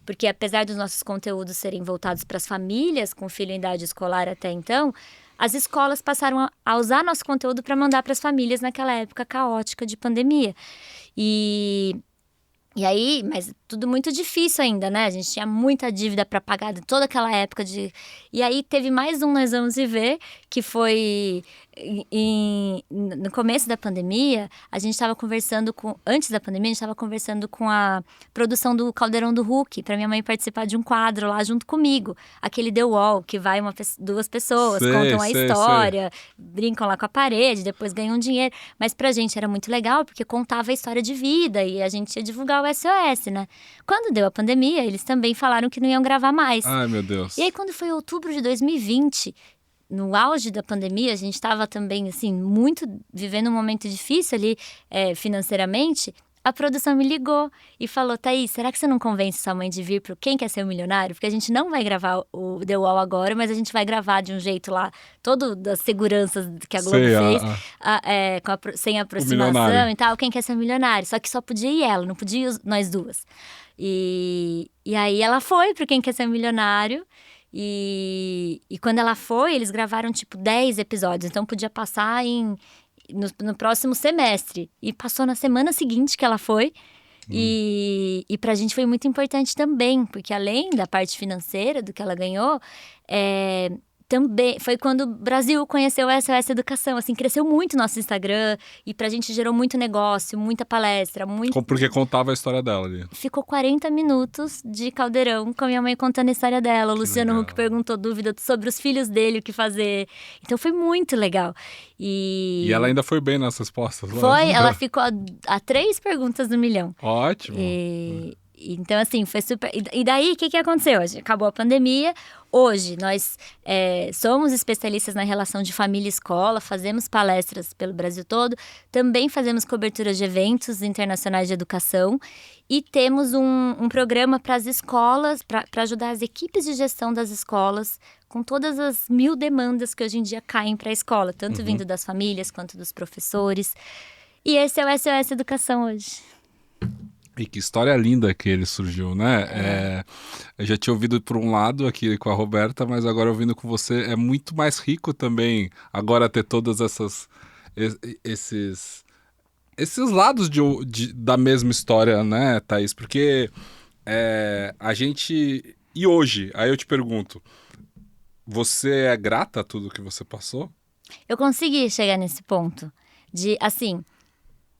Porque apesar dos nossos conteúdos serem voltados para as famílias com filho em idade escolar até então, as escolas passaram a usar nosso conteúdo para mandar para as famílias naquela época caótica de pandemia. E aí, mas tudo muito difícil ainda, né? A gente tinha muita dívida para pagar de toda aquela época de... E aí teve mais um Nós Vamos Viver, que foi no começo da pandemia, a gente estava conversando antes da pandemia, a gente estava conversando com a produção do Caldeirão do Hulk, para minha mãe participar de um quadro lá junto comigo. Aquele The Wall, que vai duas pessoas, contam a história, brincam lá com a parede, depois ganham dinheiro. Mas pra gente era muito legal, porque contava a história de vida e a gente ia divulgar o SOS, né? Quando deu a pandemia, eles também falaram que não iam gravar mais. Ai, meu Deus. E aí, quando foi outubro de 2020, no auge da pandemia, a gente estava também, assim, vivendo um momento difícil ali financeiramente. A produção me ligou e falou, Thaís, será que você não convence sua mãe de vir pro Quem Quer Ser um Milionário? Porque a gente não vai gravar o The Wall agora, mas a gente vai gravar de um jeito lá, todo das seguranças que a Globo fez, sem aproximação e tal, Quem Quer Ser um Milionário. Só que só podia ir ela, não podia ir nós duas. E aí ela foi pro Quem Quer Ser um Milionário. E quando ela foi, eles gravaram tipo 10 episódios, então podia passar no próximo semestre. E passou na semana seguinte que ela foi. E pra gente foi muito importante também, porque além da parte financeira do que ela ganhou, também foi quando o Brasil conheceu a SOS Educação, assim, cresceu muito o nosso Instagram e pra gente gerou muito negócio, muita palestra, Porque contava a história dela ali. Ficou 40 minutos de Caldeirão com a minha mãe contando a história dela. O Luciano Huck perguntou dúvida sobre os filhos dele, o que fazer. Então foi muito legal. E ela ainda foi bem nas respostas? Foi, ela ficou a 3 perguntas do milhão. Ótimo. Então, assim, foi super... E daí, o que aconteceu? Acabou a pandemia. Hoje, nós somos especialistas na relação de família e escola, fazemos palestras pelo Brasil todo, também fazemos cobertura de eventos internacionais de educação e temos um programa para as escolas, para ajudar as equipes de gestão das escolas com todas as 1000 demandas que hoje em dia caem para a escola, tanto vindo das famílias quanto dos professores. E esse é o SOS Educação hoje. E que história linda que ele surgiu, né? Eu já tinha ouvido por um lado aqui com a Roberta, mas agora ouvindo com você é muito mais rico também agora ter todas esses lados da mesma história, né, Thaís? Porque a gente... E hoje, aí eu te pergunto, você é grata a tudo que você passou? Eu consegui chegar nesse ponto de, assim,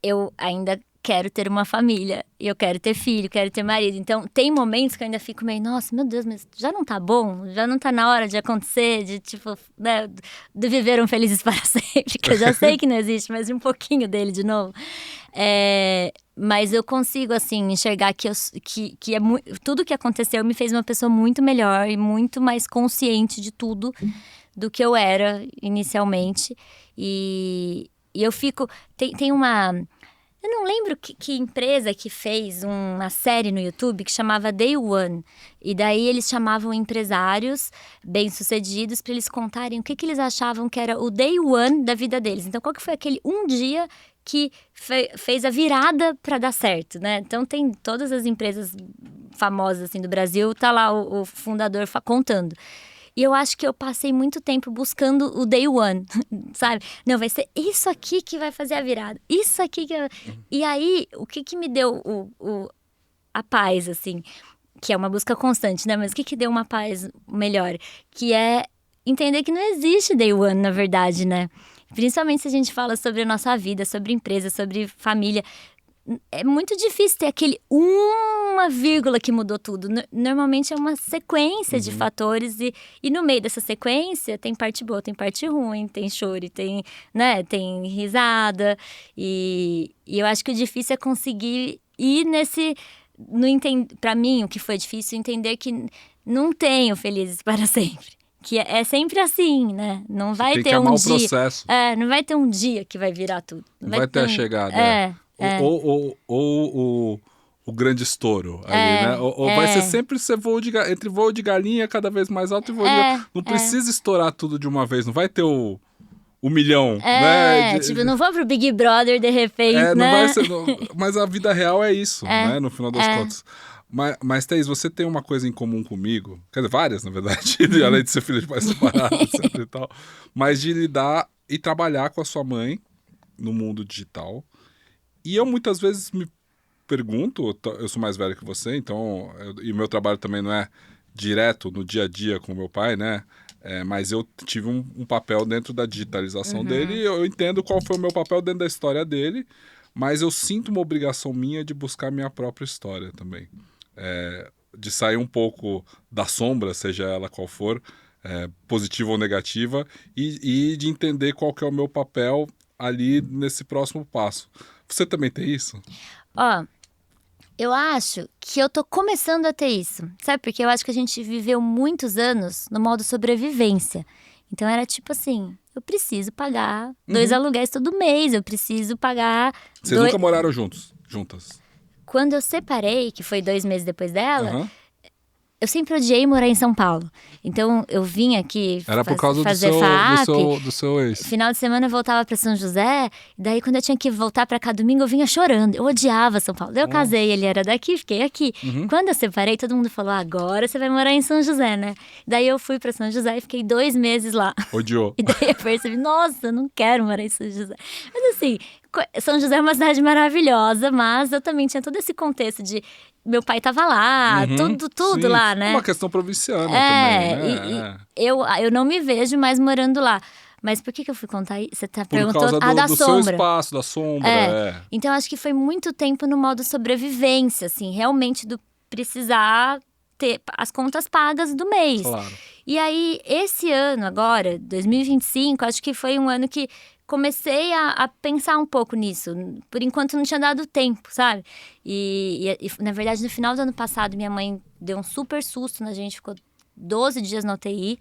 eu ainda quero ter uma família, eu quero ter filho, quero ter marido. Então, tem momentos que eu ainda fico meio, nossa, meu Deus, mas já não tá bom? Já não tá na hora de acontecer, de tipo, né, de viver felizes para sempre, que eu já sei que não existe, mas um pouquinho dele de novo. Mas eu consigo, assim, enxergar que tudo que aconteceu me fez uma pessoa muito melhor e muito mais consciente de tudo do que eu era inicialmente. E eu fico... Tem uma... Eu não lembro que empresa que fez uma série no YouTube que chamava Day One. E daí eles chamavam empresários bem-sucedidos para eles contarem o que eles achavam que era o Day One da vida deles. Então, qual que foi aquele um dia que fez a virada para dar certo, né? Então, tem todas as empresas famosas assim, do Brasil, tá lá o fundador contando. E eu acho que eu passei muito tempo buscando o day one, sabe? Não, vai ser isso aqui que vai fazer a virada. Isso aqui que... E aí, o que me deu a paz, assim, que é uma busca constante, né? Mas o que deu uma paz melhor? Que é entender que não existe day one, na verdade, né? Principalmente se a gente fala sobre a nossa vida, sobre empresa, sobre família. É muito difícil ter aquele uma vírgula que mudou tudo. Normalmente é uma sequência de fatores e no meio dessa sequência tem parte boa, tem parte ruim, tem choro, tem, né, tem risada. E eu acho que o difícil é conseguir ir nesse... Para mim, o que foi difícil é entender que não tenho felizes para sempre. Que é sempre assim, né? Não vai tem ter que amar um o dia... processo. não vai ter um dia que vai virar tudo. Não vai ter a chegada. Ou o grande estouro ali, né? Ou vai ser sempre entre voo de galinha cada vez mais alto e voo de galinha. Não precisa estourar tudo de uma vez, não vai ter o milhão, né? Tipo, não vou pro Big Brother de repente, não né? vai ser, mas a vida real é isso, né? No final das contas. Mas, Thaís, você tem uma coisa em comum comigo, quer dizer, várias, na verdade, além de ser filha de pais separados e tal, mas de lidar e trabalhar com a sua mãe no mundo digital. E eu muitas vezes me pergunto, eu sou mais velho que você, então, e o meu trabalho também não é direto no dia a dia com o meu pai, né? Mas eu tive um papel dentro da digitalização dele, e eu entendo qual foi o meu papel dentro da história dele, mas eu sinto uma obrigação minha de buscar minha própria história também. De sair um pouco da sombra, seja ela qual for, positiva ou negativa, e de entender qual que é o meu papel ali nesse próximo passo. Você também tem isso? Eu acho que eu tô começando a ter isso, sabe? Porque eu acho que a gente viveu muitos anos no modo sobrevivência. Então era tipo assim, eu preciso pagar 2 aluguéis todo mês, eu preciso pagar... Vocês nunca moraram juntas? Quando eu separei, que foi 2 meses depois dela... Eu sempre odiei morar em São Paulo. Então, eu vim aqui Era por causa fazer do seu ex. Final de semana eu voltava para São José. Daí, quando eu tinha que voltar para cá domingo, eu vinha chorando. Eu odiava São Paulo. Daí eu casei, ele era daqui, fiquei aqui. Quando eu separei, todo mundo falou, agora você vai morar em São José, né? Daí eu fui para São José e fiquei 2 meses lá. Odiou. E daí eu percebi, nossa, eu não quero morar em São José. Mas assim, São José é uma cidade maravilhosa, mas eu também tinha todo esse contexto de... Meu pai tava lá, tudo sim. lá, né? Uma questão provinciana também, né? Eu não me vejo mais morando lá. Mas por que eu fui contar isso? Você perguntou... Por causa da do sombra. seu espaço, da sombra, Então, acho que foi muito tempo no modo sobrevivência, assim. Realmente do precisar ter as contas pagas do mês. Claro. E aí, esse ano agora, 2025, acho que foi um ano que... comecei a pensar um pouco nisso. Por enquanto não tinha dado tempo, sabe? E, na verdade, no final do ano passado, minha mãe deu um super susto na gente. Ficou 12 dias na UTI,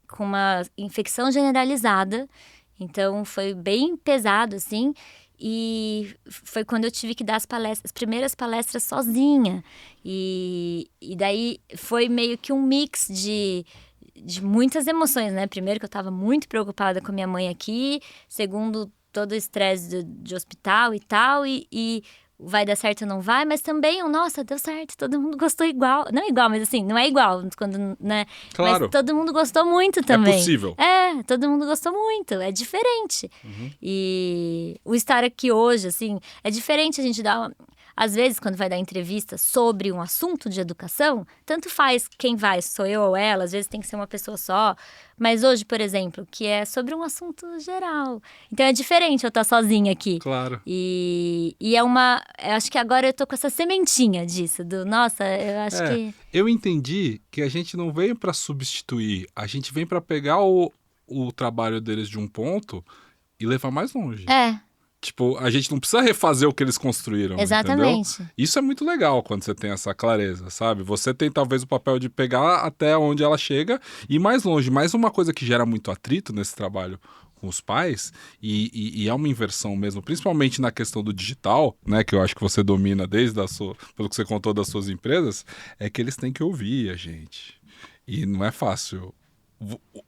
com uma infecção generalizada. Então, foi bem pesado, assim. E foi quando eu tive que dar as primeiras palestras sozinha. E daí, foi meio que um mix de muitas emoções, né? Primeiro que eu tava muito preocupada com a minha mãe aqui. Segundo, todo o estresse de hospital e tal. E vai dar certo ou não vai. Mas também, nossa, deu certo. Todo mundo gostou igual. Não igual, mas assim, não é igual. Quando, né? Claro. Mas todo mundo gostou muito também. É possível. Todo mundo gostou muito. É diferente. E o estar aqui hoje, assim, é diferente a gente dar... Às vezes, quando vai dar entrevista sobre um assunto de educação, tanto faz quem vai, sou eu ou ela, às vezes tem que ser uma pessoa só. Mas hoje, por exemplo, que é sobre um assunto geral. Então é diferente eu estar sozinha aqui. Claro. E é uma... Eu acho que agora eu tô com essa sementinha disso, nossa, eu acho que... Eu entendi que a gente não veio para substituir, a gente vem para pegar o trabalho deles de um ponto e levar mais longe. Tipo, a gente não precisa refazer o que eles construíram, exatamente. Entendeu? Isso é muito legal quando você tem essa clareza, sabe? Você tem talvez o papel de pegar até onde ela chega e ir mais longe. Mas uma coisa que gera muito atrito nesse trabalho com os pais, e é uma inversão mesmo, principalmente na questão do digital, né? Que eu acho que você domina desde pelo que você contou das suas empresas, é que eles têm que ouvir a gente. E não é fácil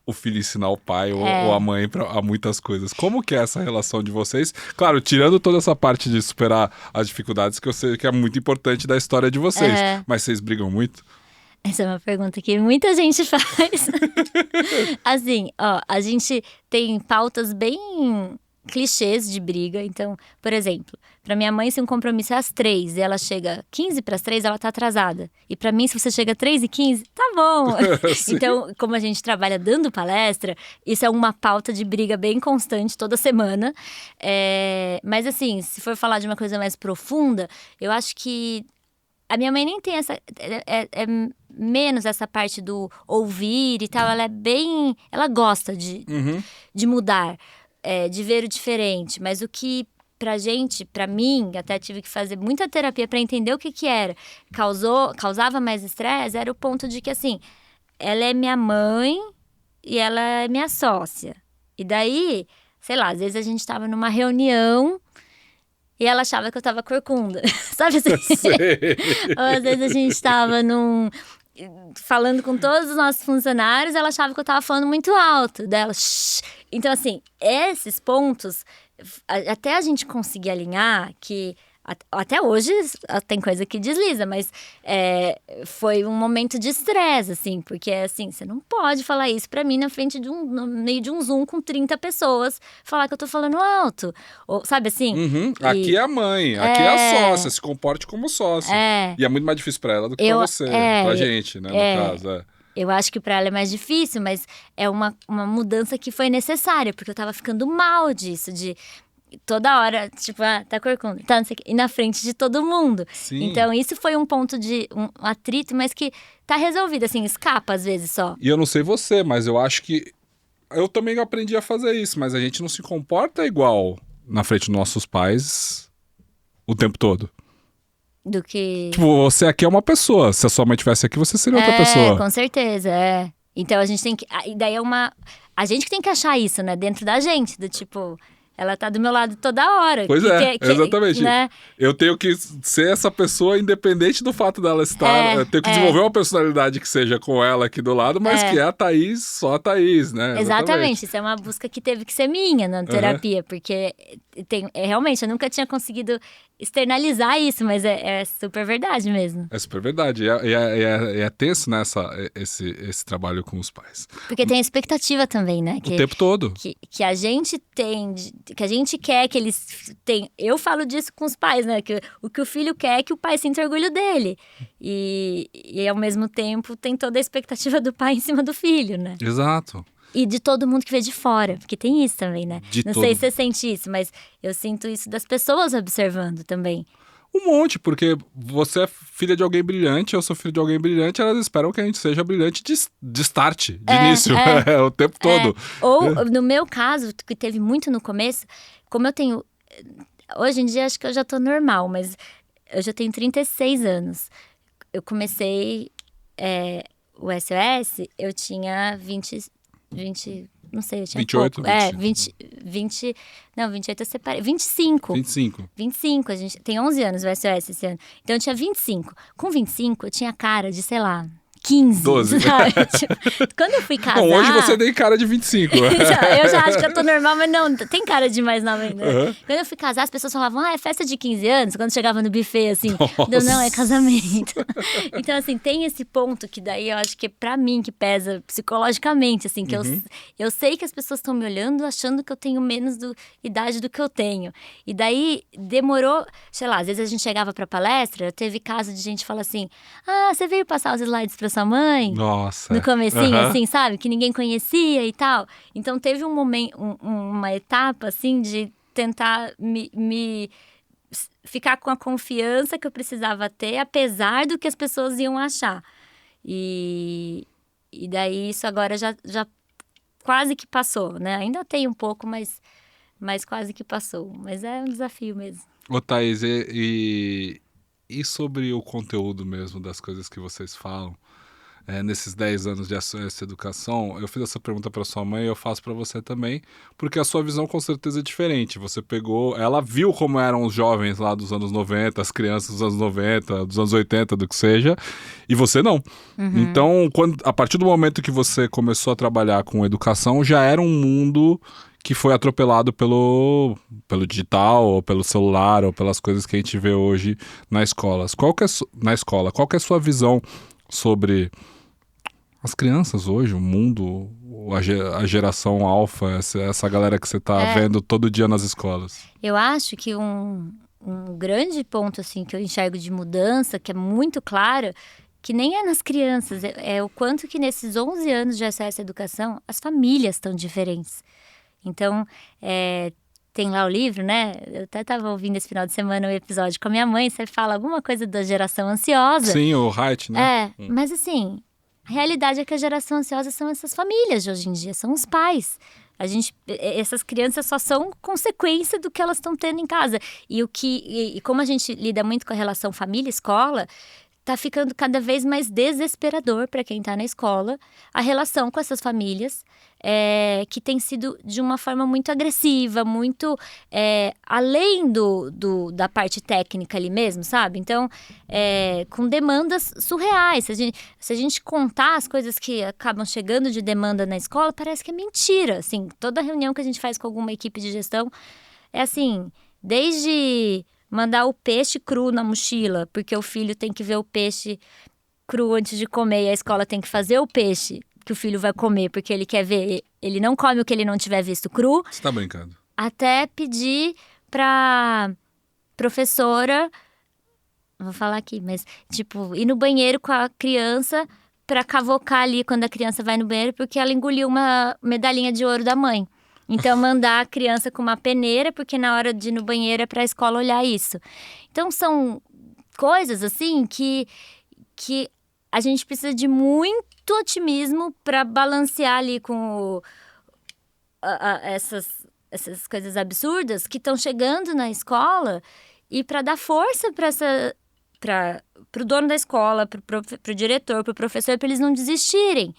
o filho ensinar o pai ou a mãe a muitas coisas. Como que é essa relação de vocês? Claro, tirando toda essa parte de superar as dificuldades, que eu sei que é muito importante da história de vocês. Mas vocês brigam muito? Essa é uma pergunta que muita gente faz. Assim, ó, a gente tem pautas bem clichês de briga. Então, por exemplo, pra minha mãe, se um compromisso é às 3 e ela chega 15 para as 3, ela tá atrasada. E pra mim, se você chega 3h15, tá bom. Então, como a gente trabalha dando palestra, isso é uma pauta de briga bem constante toda semana. Mas assim, se for falar de uma coisa mais profunda, eu acho que a minha mãe nem tem essa. É menos essa parte do ouvir e tal. Ela é bem. Ela gosta de mudar, de ver o diferente. Mas o que pra gente, pra mim, até tive que fazer muita terapia pra entender o que era. Causava mais estresse, era o ponto de que, assim, ela é minha mãe e ela é minha sócia. E daí, sei lá, às vezes a gente tava numa reunião. E ela achava que eu tava corcunda, sabe assim? Ou às vezes a gente tava falando com todos os nossos funcionários, ela achava que eu tava falando muito alto dela. Shh. Então, assim, esses pontos, até a gente conseguir alinhar, que até hoje tem coisa que desliza, mas foi um momento de estresse, assim, porque assim, você não pode falar isso pra mim na frente no meio de um Zoom com 30 pessoas, falar que eu tô falando alto, ou, sabe assim? Aqui é a mãe, aqui é a sócia, se comporte como sócia. E é muito mais difícil pra ela do que pra você, pra gente, né, no caso. Eu acho que pra ela é mais difícil, mas é uma mudança que foi necessária, porque eu tava ficando mal disso, de toda hora, tipo, tá corcunda, tá, não sei o quê, e na frente de todo mundo. Sim. Então, isso foi um ponto de um atrito, mas que tá resolvido, assim, escapa às vezes só. E eu não sei você, mas eu acho que eu também aprendi a fazer isso, mas a gente não se comporta igual na frente dos nossos pais o tempo todo. Do que... Tipo, você aqui é uma pessoa, se a sua mãe estivesse aqui, você seria outra pessoa. Com certeza, Então, a gente tem que... E daí a gente que tem que achar isso, né, dentro da gente, do tipo... Ela tá do meu lado toda hora. Pois exatamente. Né? Eu tenho que ser essa pessoa independente do fato dela estar... eu tenho que desenvolver uma personalidade que seja com ela aqui do lado, mas que é a Thaís, só a Thaís, né? Exatamente. Isso é uma busca que teve que ser minha na terapia, porque realmente eu nunca tinha conseguido externalizar isso, mas é super verdade mesmo. É super verdade. É tenso, né, esse trabalho com os pais. Porque tem a expectativa também, né? O tempo todo. Que a gente tem, que a gente quer que eles tenham. Eu falo disso com os pais, né? Que o que o filho quer é que o pai sinta orgulho dele. E ao mesmo tempo tem toda a expectativa do pai em cima do filho, né? Exato. E de todo mundo que vê de fora, porque tem isso também, né? Não sei se você sente isso, mas eu sinto isso das pessoas observando também. Um monte, porque você é filha de alguém brilhante, eu sou filho de alguém brilhante, elas esperam que a gente seja brilhante de start, de início, o tempo todo. Ou, no meu caso, que teve muito no começo, como eu tenho... Hoje em dia, acho que eu já tô normal, mas eu já tenho 36 anos. Eu comecei o SOS, eu tinha 20, não sei, eu tinha 28, pouco. 20, não, 28 eu separei. 25. 25, a gente tem 11 anos o SOS esse ano. Então eu tinha 25. Com 25 eu tinha cara de, sei lá, 15. 12. Sabe? Tipo, quando eu fui casar... Bom, hoje você tem cara de 25. Eu já acho que eu tô normal, mas não, tem cara de mais nova ainda. Quando eu fui casar, as pessoas falavam, é festa de 15 anos, quando chegava no buffet, assim. Não, é casamento. Então, assim, tem esse ponto que daí eu acho que é pra mim que pesa psicologicamente, assim, que eu sei que as pessoas estão me olhando achando que eu tenho menos idade do que eu tenho. E daí demorou, sei lá, às vezes a gente chegava pra palestra, teve caso de gente falar assim, você veio passar os slides pra sua mãe? Nossa. No comecinho, assim, sabe? Que ninguém conhecia e tal. Então, teve um momento, uma etapa, assim, de tentar me ficar com a confiança que eu precisava ter, apesar do que as pessoas iam achar. E daí, isso agora já quase que passou, né? Ainda tem um pouco, mas quase que passou. Mas é um desafio mesmo. Ô, Thaís, e sobre o conteúdo mesmo das coisas que vocês falam? Nesses 10 anos de SOS Educação, eu fiz essa pergunta para sua mãe e eu faço para você também, porque a sua visão com certeza é diferente. Você pegou, ela viu como eram os jovens lá dos anos 90, as crianças dos anos 90, dos anos 80, do que seja, e você não. Então, a partir do momento que você começou a trabalhar com educação, já era um mundo que foi atropelado pelo digital, ou pelo celular, ou pelas coisas que a gente vê hoje na escola. Qual que é a sua visão sobre as crianças hoje, o mundo, a geração alfa, essa galera que você tá vendo todo dia nas escolas? Eu acho que um grande ponto assim que eu enxergo de mudança, que é muito claro, que nem é nas crianças, é o quanto que nesses 11 anos de acesso à educação, as famílias estão diferentes. Então, tem lá o livro, né? Eu até estava ouvindo esse final de semana um episódio com a minha mãe, você fala alguma coisa da geração ansiosa. Sim, o Haidt, né? Mas assim, a realidade é que a geração ansiosa são essas famílias de hoje em dia, são os pais. Essas crianças só são consequência do que elas estão tendo em casa. E como a gente lida muito com a relação família-escola, tá ficando cada vez mais desesperador para quem está na escola a relação com essas famílias, que tem sido de uma forma muito agressiva, muito além da parte técnica ali mesmo, sabe? Então, com demandas surreais. Se a gente contar as coisas que acabam chegando de demanda na escola, parece que é mentira. Assim, toda reunião que a gente faz com alguma equipe de gestão é assim, desde mandar o peixe cru na mochila, porque o filho tem que ver o peixe cru antes de comer, e a escola tem que fazer o peixe que o filho vai comer, porque ele quer ver, ele não come o que ele não tiver visto cru. Você tá brincando? Até pedir pra professora, vou falar aqui, mas tipo, ir no banheiro com a criança pra cavocar ali quando a criança vai no banheiro, porque ela engoliu uma medalhinha de ouro da mãe. Então, mandar a criança com uma peneira, porque na hora de ir no banheiro é para a escola olhar isso. Então, são coisas, assim, que a gente precisa de muito otimismo para balancear ali com essas coisas absurdas que estão chegando na escola e para dar força para o dono da escola, para o diretor, para o professor, para eles não desistirem.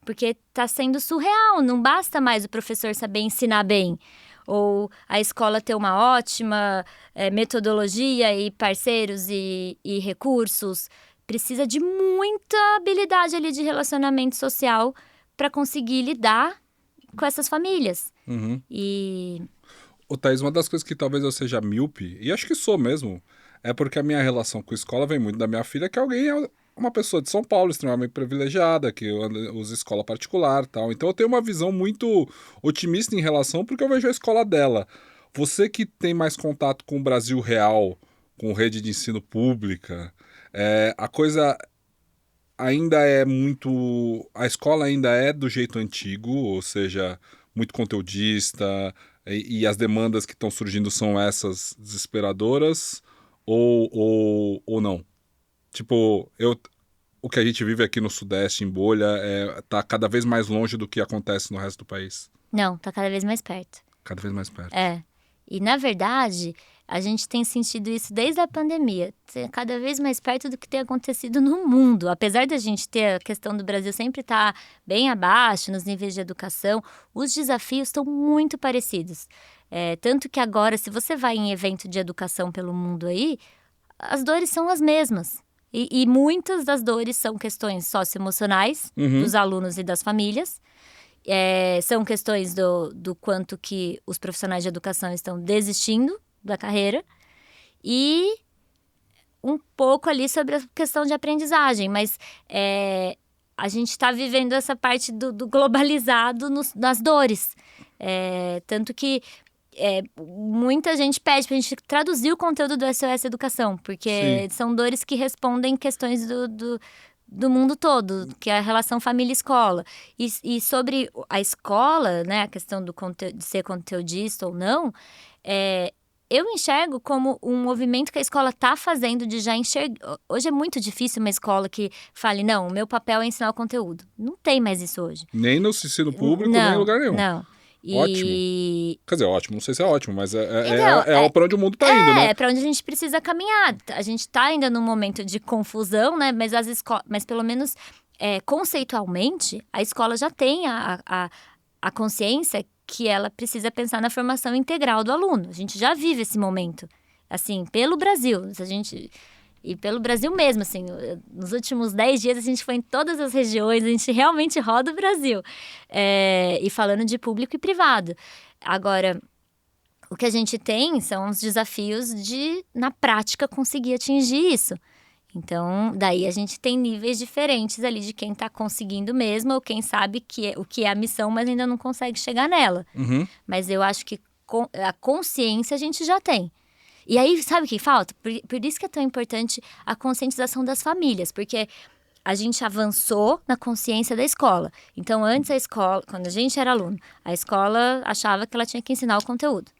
Porque está sendo surreal, não basta mais o professor saber ensinar bem. Ou a escola ter uma ótima metodologia e parceiros e recursos. Precisa de muita habilidade ali de relacionamento social para conseguir lidar com essas famílias. Uhum. E... Ô, Thaís, uma das coisas que talvez eu seja míope, e acho que sou mesmo, é porque a minha relação com a escola vem muito da minha filha, que alguém é uma pessoa de São Paulo extremamente privilegiada, que usa escola particular e tal. Então eu tenho uma visão muito otimista em relação, porque eu vejo a escola dela. Você que tem mais contato com o Brasil real, com rede de ensino pública, a coisa ainda é muito... A escola ainda é do jeito antigo, ou seja, muito conteudista, e as demandas que estão surgindo são essas desesperadoras, ou não? Tipo, o que a gente vive aqui no Sudeste, em bolha, tá cada vez mais longe do que acontece no resto do país. Não, tá cada vez mais perto. Cada vez mais perto. E, na verdade, a gente tem sentido isso desde a pandemia. Cada vez mais perto do que tem acontecido no mundo. Apesar da gente ter a questão do Brasil sempre estar bem abaixo nos níveis de educação, os desafios estão muito parecidos. Tanto que agora, se você vai em evento de educação pelo mundo aí, as dores são as mesmas. E muitas das dores são questões socioemocionais dos alunos e das famílias. São questões do quanto que os profissionais de educação estão desistindo da carreira. E um pouco ali sobre a questão de aprendizagem. Mas a gente está vivendo essa parte do globalizado nas dores. Tanto que muita gente pede pra gente traduzir o conteúdo do SOS Educação, porque são dores que respondem questões do mundo todo, que é a relação família-escola. E sobre a escola, né, a questão de ser conteudista ou não, eu enxergo como um movimento que a escola está fazendo de já enxergar. Hoje é muito difícil uma escola que fale, não, o meu papel é ensinar o conteúdo. Não tem mais isso hoje. Nem no ensino público, nem em lugar nenhum. Não. Ótimo. Quer dizer, ótimo, não sei se é ótimo, mas Então, para onde o mundo tá indo, né? É para onde a gente precisa caminhar. A gente tá ainda num momento de confusão, né? Mas pelo menos conceitualmente, a escola já tem a consciência que ela precisa pensar na formação integral do aluno. A gente já vive esse momento, assim, pelo Brasil. E pelo Brasil mesmo, assim, nos últimos 10 dias a gente foi em todas as regiões, a gente realmente roda o Brasil. E falando de público e privado. Agora, o que a gente tem são os desafios de, na prática, conseguir atingir isso. Então, daí a gente tem níveis diferentes ali de quem tá conseguindo mesmo, ou quem sabe o que é a missão, mas ainda não consegue chegar nela. Uhum. Mas eu acho que a consciência a gente já tem. E aí, sabe o que falta? Por isso que é tão importante a conscientização das famílias, porque a gente avançou na consciência da escola. Então, antes a escola, quando a gente era aluno, a escola achava que ela tinha que ensinar o conteúdo.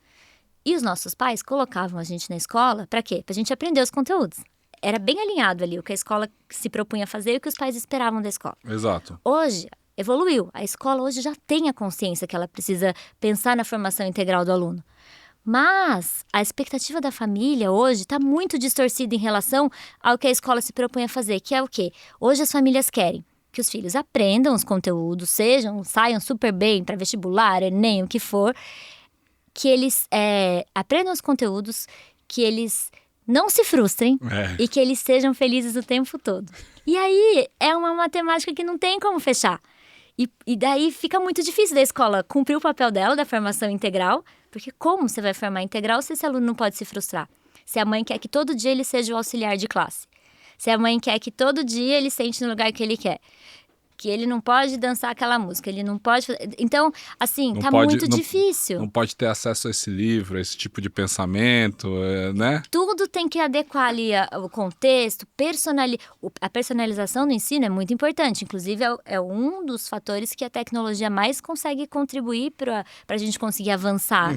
E os nossos pais colocavam a gente na escola para quê? Pra gente aprender os conteúdos. Era bem alinhado ali o que a escola se propunha a fazer e o que os pais esperavam da escola. Exato. Hoje, evoluiu. A escola hoje já tem a consciência que ela precisa pensar na formação integral do aluno. Mas a expectativa da família hoje está muito distorcida em relação ao que a escola se propõe a fazer, que é o quê? Hoje as famílias querem que os filhos aprendam os conteúdos, saiam super bem para vestibular, Enem, o que for, que eles aprendam os conteúdos, que eles não se frustrem e que eles sejam felizes o tempo todo. E aí é uma matemática que não tem como fechar. E daí fica muito difícil da escola cumprir o papel dela, da formação integral, porque como você vai formar integral se esse aluno não pode se frustrar? Se a mãe quer que todo dia ele seja o auxiliar de classe. Se a mãe quer que todo dia ele sente no lugar que ele quer. Que ele não pode dançar aquela música, ele não pode... Então, assim, muito difícil. Não pode ter acesso a esse livro, a esse tipo de pensamento, né? Tudo tem que adequar ali o contexto, a personalização do ensino é muito importante. Inclusive, é um dos fatores que a tecnologia mais consegue contribuir para a gente conseguir avançar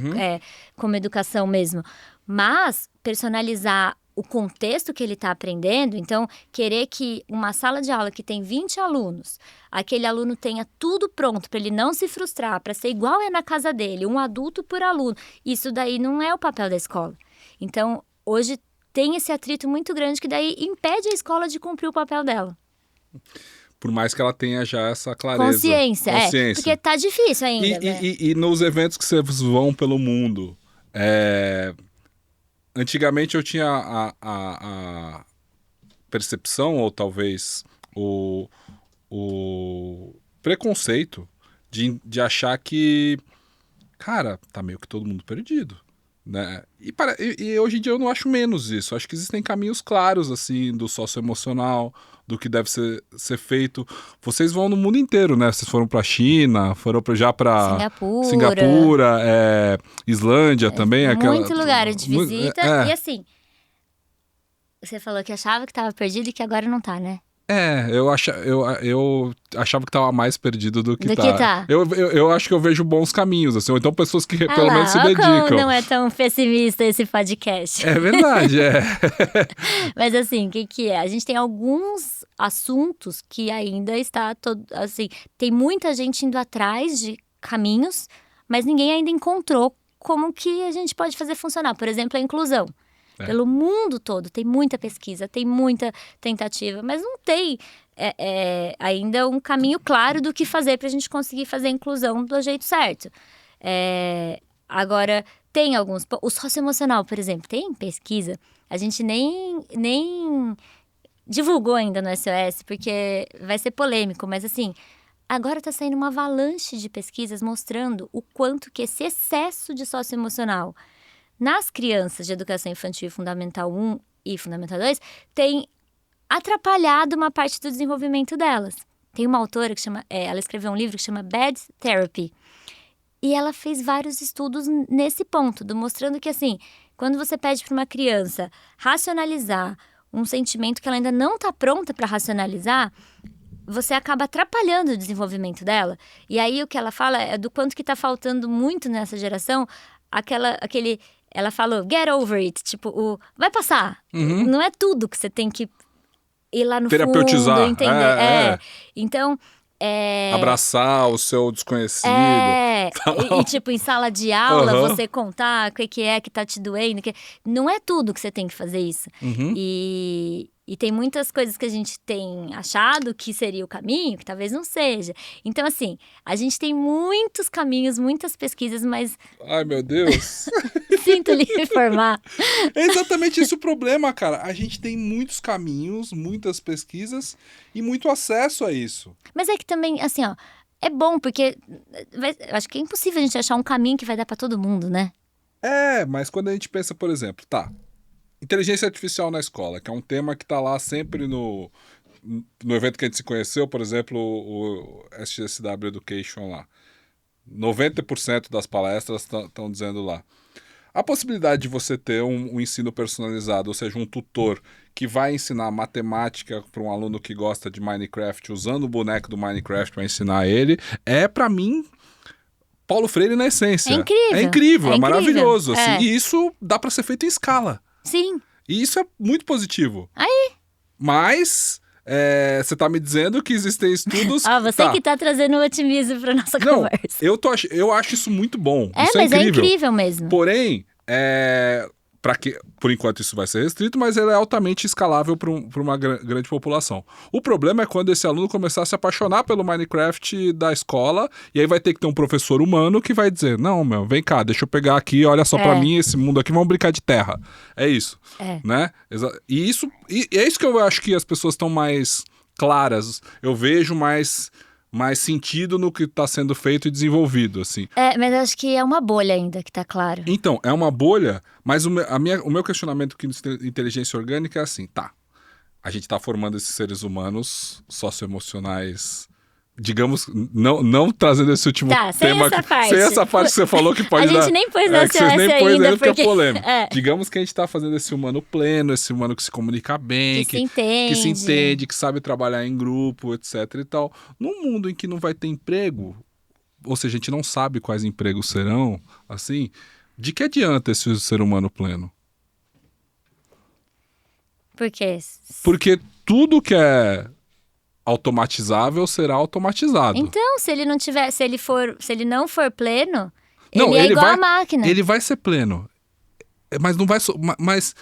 como educação mesmo. Mas, personalizar o contexto que ele está aprendendo, então, querer que uma sala de aula que tem 20 alunos, aquele aluno tenha tudo pronto para ele não se frustrar, para ser igual é na casa dele, um adulto por aluno, isso daí não é o papel da escola. Então, hoje tem esse atrito muito grande que daí impede a escola de cumprir o papel dela. Por mais que ela tenha já essa clareza. Consciência. Porque tá difícil ainda. E nos eventos que vocês vão pelo mundo, antigamente eu tinha a percepção, ou talvez o preconceito de achar que, cara, tá meio que todo mundo perdido, né? E hoje em dia eu não acho menos isso. Acho que existem caminhos claros, assim, do socioemocional, do que deve ser feito. Vocês vão no mundo inteiro, né? Vocês foram pra China, foram já pra Singapura, Islândia também. Muito lugar de visita. E assim, você falou que achava que estava perdido e que agora não tá, né? Eu achava que estava mais perdido do que tá. Eu acho que eu vejo bons caminhos, assim, ou então pessoas que pelo menos se dedicam. Não é tão pessimista esse podcast. É verdade, Mas assim, o que é? A gente tem alguns assuntos que ainda está assim, tem muita gente indo atrás de caminhos, mas ninguém ainda encontrou como que a gente pode fazer funcionar. Por exemplo, a inclusão. Pelo mundo todo, tem muita pesquisa, tem muita tentativa, mas não tem ainda um caminho claro do que fazer para a gente conseguir fazer a inclusão do jeito certo. Agora, tem alguns... O socioemocional, por exemplo, tem pesquisa, a gente nem divulgou ainda no SOS, porque vai ser polêmico, mas assim... Agora está saindo uma avalanche de pesquisas mostrando o quanto que esse excesso de socioemocional nas crianças de educação infantil Fundamental 1 e Fundamental 2 tem atrapalhado uma parte do desenvolvimento delas. Tem uma autora que ela escreveu um livro que chama Bad Therapy. E ela fez vários estudos nesse ponto, mostrando que assim, quando você pede para uma criança racionalizar um sentimento que ela ainda não está pronta para racionalizar, você acaba atrapalhando o desenvolvimento dela. E aí o que ela fala é do quanto que está faltando muito nessa geração, ela falou, get over it, tipo, vai passar. Não é tudo que você tem que ir lá no terapeutizar, fundo, entender. Então... abraçar o seu desconhecido. E tipo, em sala de aula, você contar o que é que tá te doendo. Não é tudo que você tem que fazer isso. E tem muitas coisas que a gente tem achado que seria o caminho, que talvez não seja. Então, assim, a gente tem muitos caminhos, muitas pesquisas, mas... Ai, meu Deus! Sinto lhe informar. É exatamente esse o problema, cara. A gente tem muitos caminhos, muitas pesquisas e muito acesso a isso. Mas é que também, assim, ó, é bom, porque acho que é impossível a gente achar um caminho que vai dar pra todo mundo, né? Mas quando a gente pensa, por exemplo, Inteligência artificial na escola, que é um tema que está lá sempre no evento que a gente se conheceu, por exemplo, o SGSW Education lá. 90% das palestras estão dizendo lá. A possibilidade de você ter um ensino personalizado, ou seja, um tutor que vai ensinar matemática para um aluno que gosta de Minecraft, usando o boneco do Minecraft para ensinar ele, para mim, Paulo Freire na essência. É incrível. É maravilhoso. Assim, É. e isso dá para ser feito em escala. Sim. E isso é muito positivo. Aí. Mas você está me dizendo que existem estudos... Você que tá trazendo otimismo para nossa conversa. Eu acho isso muito bom. É, isso mas é incrível. é incrível mesmo. Porém, por enquanto isso vai ser restrito, mas ele é altamente escalável para uma grande população. O problema é quando esse aluno começar a se apaixonar pelo Minecraft da escola, e aí vai ter que ter um professor humano que vai dizer, não, vem cá, deixa eu pegar aqui, olha só para mim, esse mundo aqui, vamos brincar de terra. É isso. Né? E é isso que eu acho que as pessoas estão mais claras. Eu vejo mais sentido no que está sendo feito e desenvolvido, assim. Mas eu acho que é uma bolha ainda, que tá claro. Então, é uma bolha, mas o meu questionamento com inteligência orgânica é assim, a gente está formando esses seres humanos socioemocionais, digamos, não trazendo esse último tema. Sem essa parte que você falou que pode dar... A gente nem pôs na que vocês nem pôs ainda, porque é polêmico. Digamos que a gente está fazendo esse humano pleno, esse humano que se comunica bem, que se entende, que sabe trabalhar em grupo, etc e tal. Num mundo em que não vai ter emprego, ou seja, a gente não sabe quais empregos serão, assim, de que adianta esse ser humano pleno? Por quê? Porque tudo que é automatizável será automatizado. Então, se ele não for pleno, não, ele é igual a máquina. Ele vai ser pleno. Mas não vai... Mas,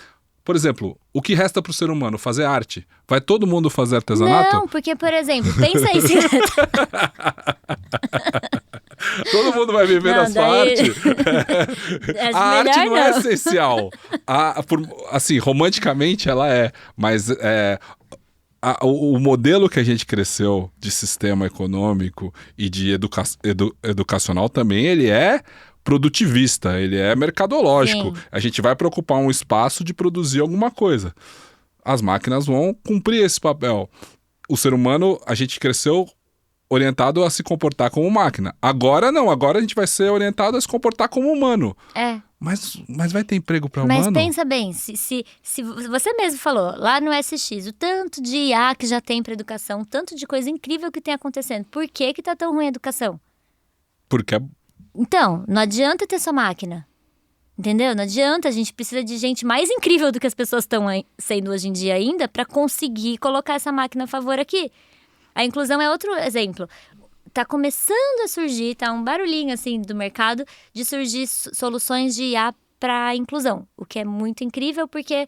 por exemplo, o que resta para o ser humano? Fazer arte. Vai todo mundo fazer artesanato? Não, porque, por exemplo, pensa isso. Todo mundo vai viver da sua arte. A arte não é essencial. Assim, romanticamente ela é, mas o modelo que a gente cresceu de sistema econômico e de educacional também, ele é produtivista, ele é mercadológico. Sim. A gente vai preocupar um espaço de produzir alguma coisa. As máquinas vão cumprir esse papel. O ser humano, a gente cresceu orientado a se comportar como máquina. Agora não, agora a gente vai ser orientado a se comportar como humano. Mas vai ter emprego para humano? Mas pensa bem, se você mesmo falou, lá no SX, o tanto de IA que já tem para educação, o tanto de coisa incrível que tem acontecendo, por que tá tão ruim a educação? Porque... Então, não adianta ter só máquina, entendeu? Não adianta, a gente precisa de gente mais incrível do que as pessoas estão sendo hoje em dia ainda para conseguir colocar essa máquina a favor aqui. A inclusão é outro exemplo. Tá começando a surgir, tá um barulhinho assim do mercado de surgir soluções de IA para inclusão, o que é muito incrível porque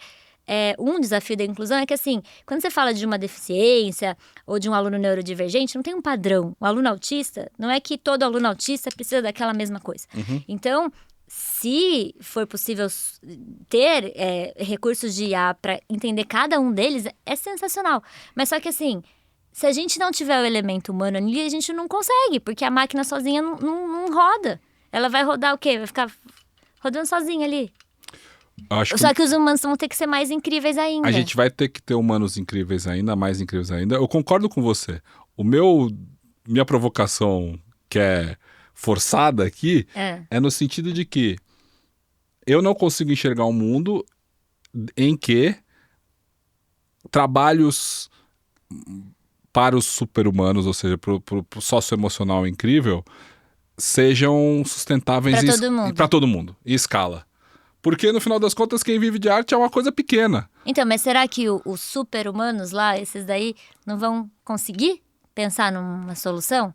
um desafio da inclusão é que assim, quando você fala de uma deficiência ou de um aluno neurodivergente, não tem um padrão. O aluno autista, não é que todo aluno autista precisa daquela mesma coisa. Uhum. Então, se for possível ter recursos de IA para entender cada um deles, é sensacional. Mas só que assim, se a gente não tiver o elemento humano ali, a gente não consegue, porque a máquina sozinha não roda. Ela vai rodar o quê? Vai ficar rodando sozinha ali. Só que os humanos vão ter que ser mais incríveis ainda. A gente vai ter que ter humanos incríveis ainda, mais incríveis ainda. Eu concordo com você. Minha provocação, que é forçada aqui, é no sentido de que eu não consigo enxergar um mundo em que trabalhos para os super-humanos, ou seja, para o socioemocional incrível, sejam sustentáveis para todo mundo, em escala. Porque, no final das contas, quem vive de arte é uma coisa pequena. Então, mas será que os super-humanos lá, esses daí, não vão conseguir pensar numa solução?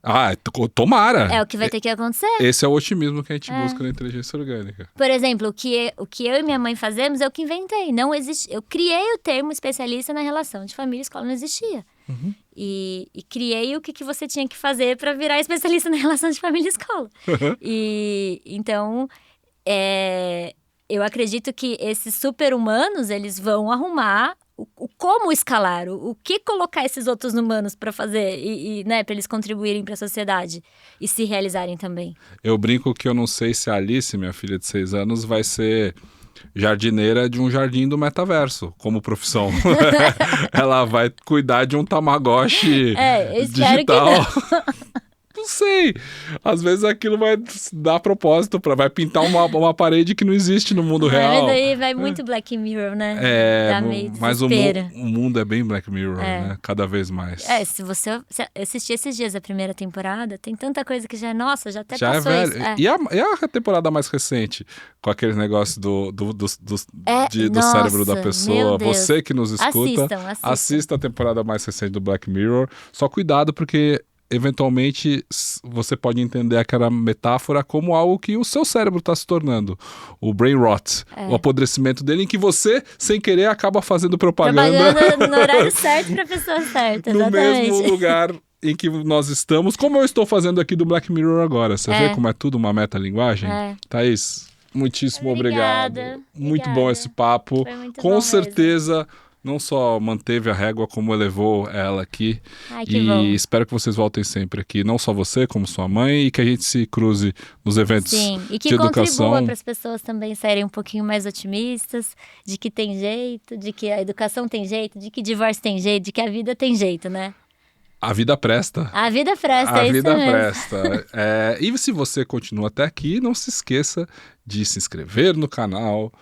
Tomara! É o que vai ter que acontecer. Esse é o otimismo que a gente busca na inteligência orgânica. Por exemplo, o que eu e minha mãe fazemos é o que inventei. Não existe. Eu criei o termo especialista na relação de família e escola, não existia. Uhum. E criei o que você tinha que fazer para virar especialista na relação de família e escola. E então, eu acredito que esses super-humanos, eles vão arrumar como escalar, o que colocar esses outros humanos para fazer e né, para eles contribuírem para a sociedade e se realizarem também. Eu brinco que eu não sei se a Alice, minha filha de 6 anos, vai ser jardineira de um jardim do metaverso, como profissão. Ela vai cuidar de um Tamagotchi eu espero digital. que não. Não sei. Às vezes aquilo vai dar propósito, vai pintar uma parede que não existe no mundo real. Mas aí vai muito Black Mirror, né? Dá meio mas o desespero. mundo é bem Black Mirror, né? Cada vez mais. Se você assistir esses dias a primeira temporada, tem tanta coisa que já até já passou é isso. velho. E a temporada mais recente, com aquele negócio do cérebro da pessoa. meu Deus. Você que nos escuta, assista a temporada mais recente do Black Mirror. Só cuidado, porque eventualmente você pode entender aquela metáfora como algo que o seu cérebro está se tornando. O brain rot, o apodrecimento dele, em que você, sem querer, acaba fazendo propaganda no horário certo para a pessoa certa, exatamente. No mesmo lugar em que nós estamos, como eu estou fazendo aqui do Black Mirror agora. Você vê como é tudo uma metalinguagem? Thaís, muitíssimo obrigado. Muito bom esse papo. Foi muito Com bom certeza... mesmo. Não só manteve a régua, como elevou ela aqui. Que bom. Espero que vocês voltem sempre aqui. Não só você, como sua mãe. E que a gente se cruze nos eventos Sim, e que de educação. contribua para as pessoas também serem um pouquinho mais otimistas. De que tem jeito, de que a educação tem jeito, de que divórcio tem jeito, de que a vida tem jeito, né? A vida presta. A vida presta, A é vida isso mesmo. presta. E se você continua até aqui, não se esqueça de se inscrever no canal,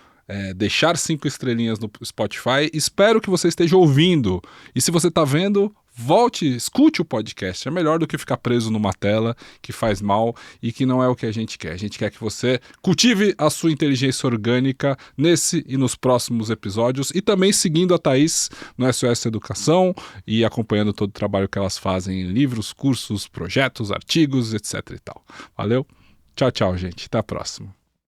deixar 5 estrelinhas no Spotify. Espero que você esteja ouvindo. E se você está vendo, volte, escute o podcast. É melhor do que ficar preso numa tela que faz mal e que não é o que a gente quer. A gente quer que você cultive a sua inteligência orgânica nesse e nos próximos episódios. E também seguindo a Thaís no SOS Educação e acompanhando todo o trabalho que elas fazem em livros, cursos, projetos, artigos, etc. e tal. Valeu? Tchau, tchau, gente. Até a próxima.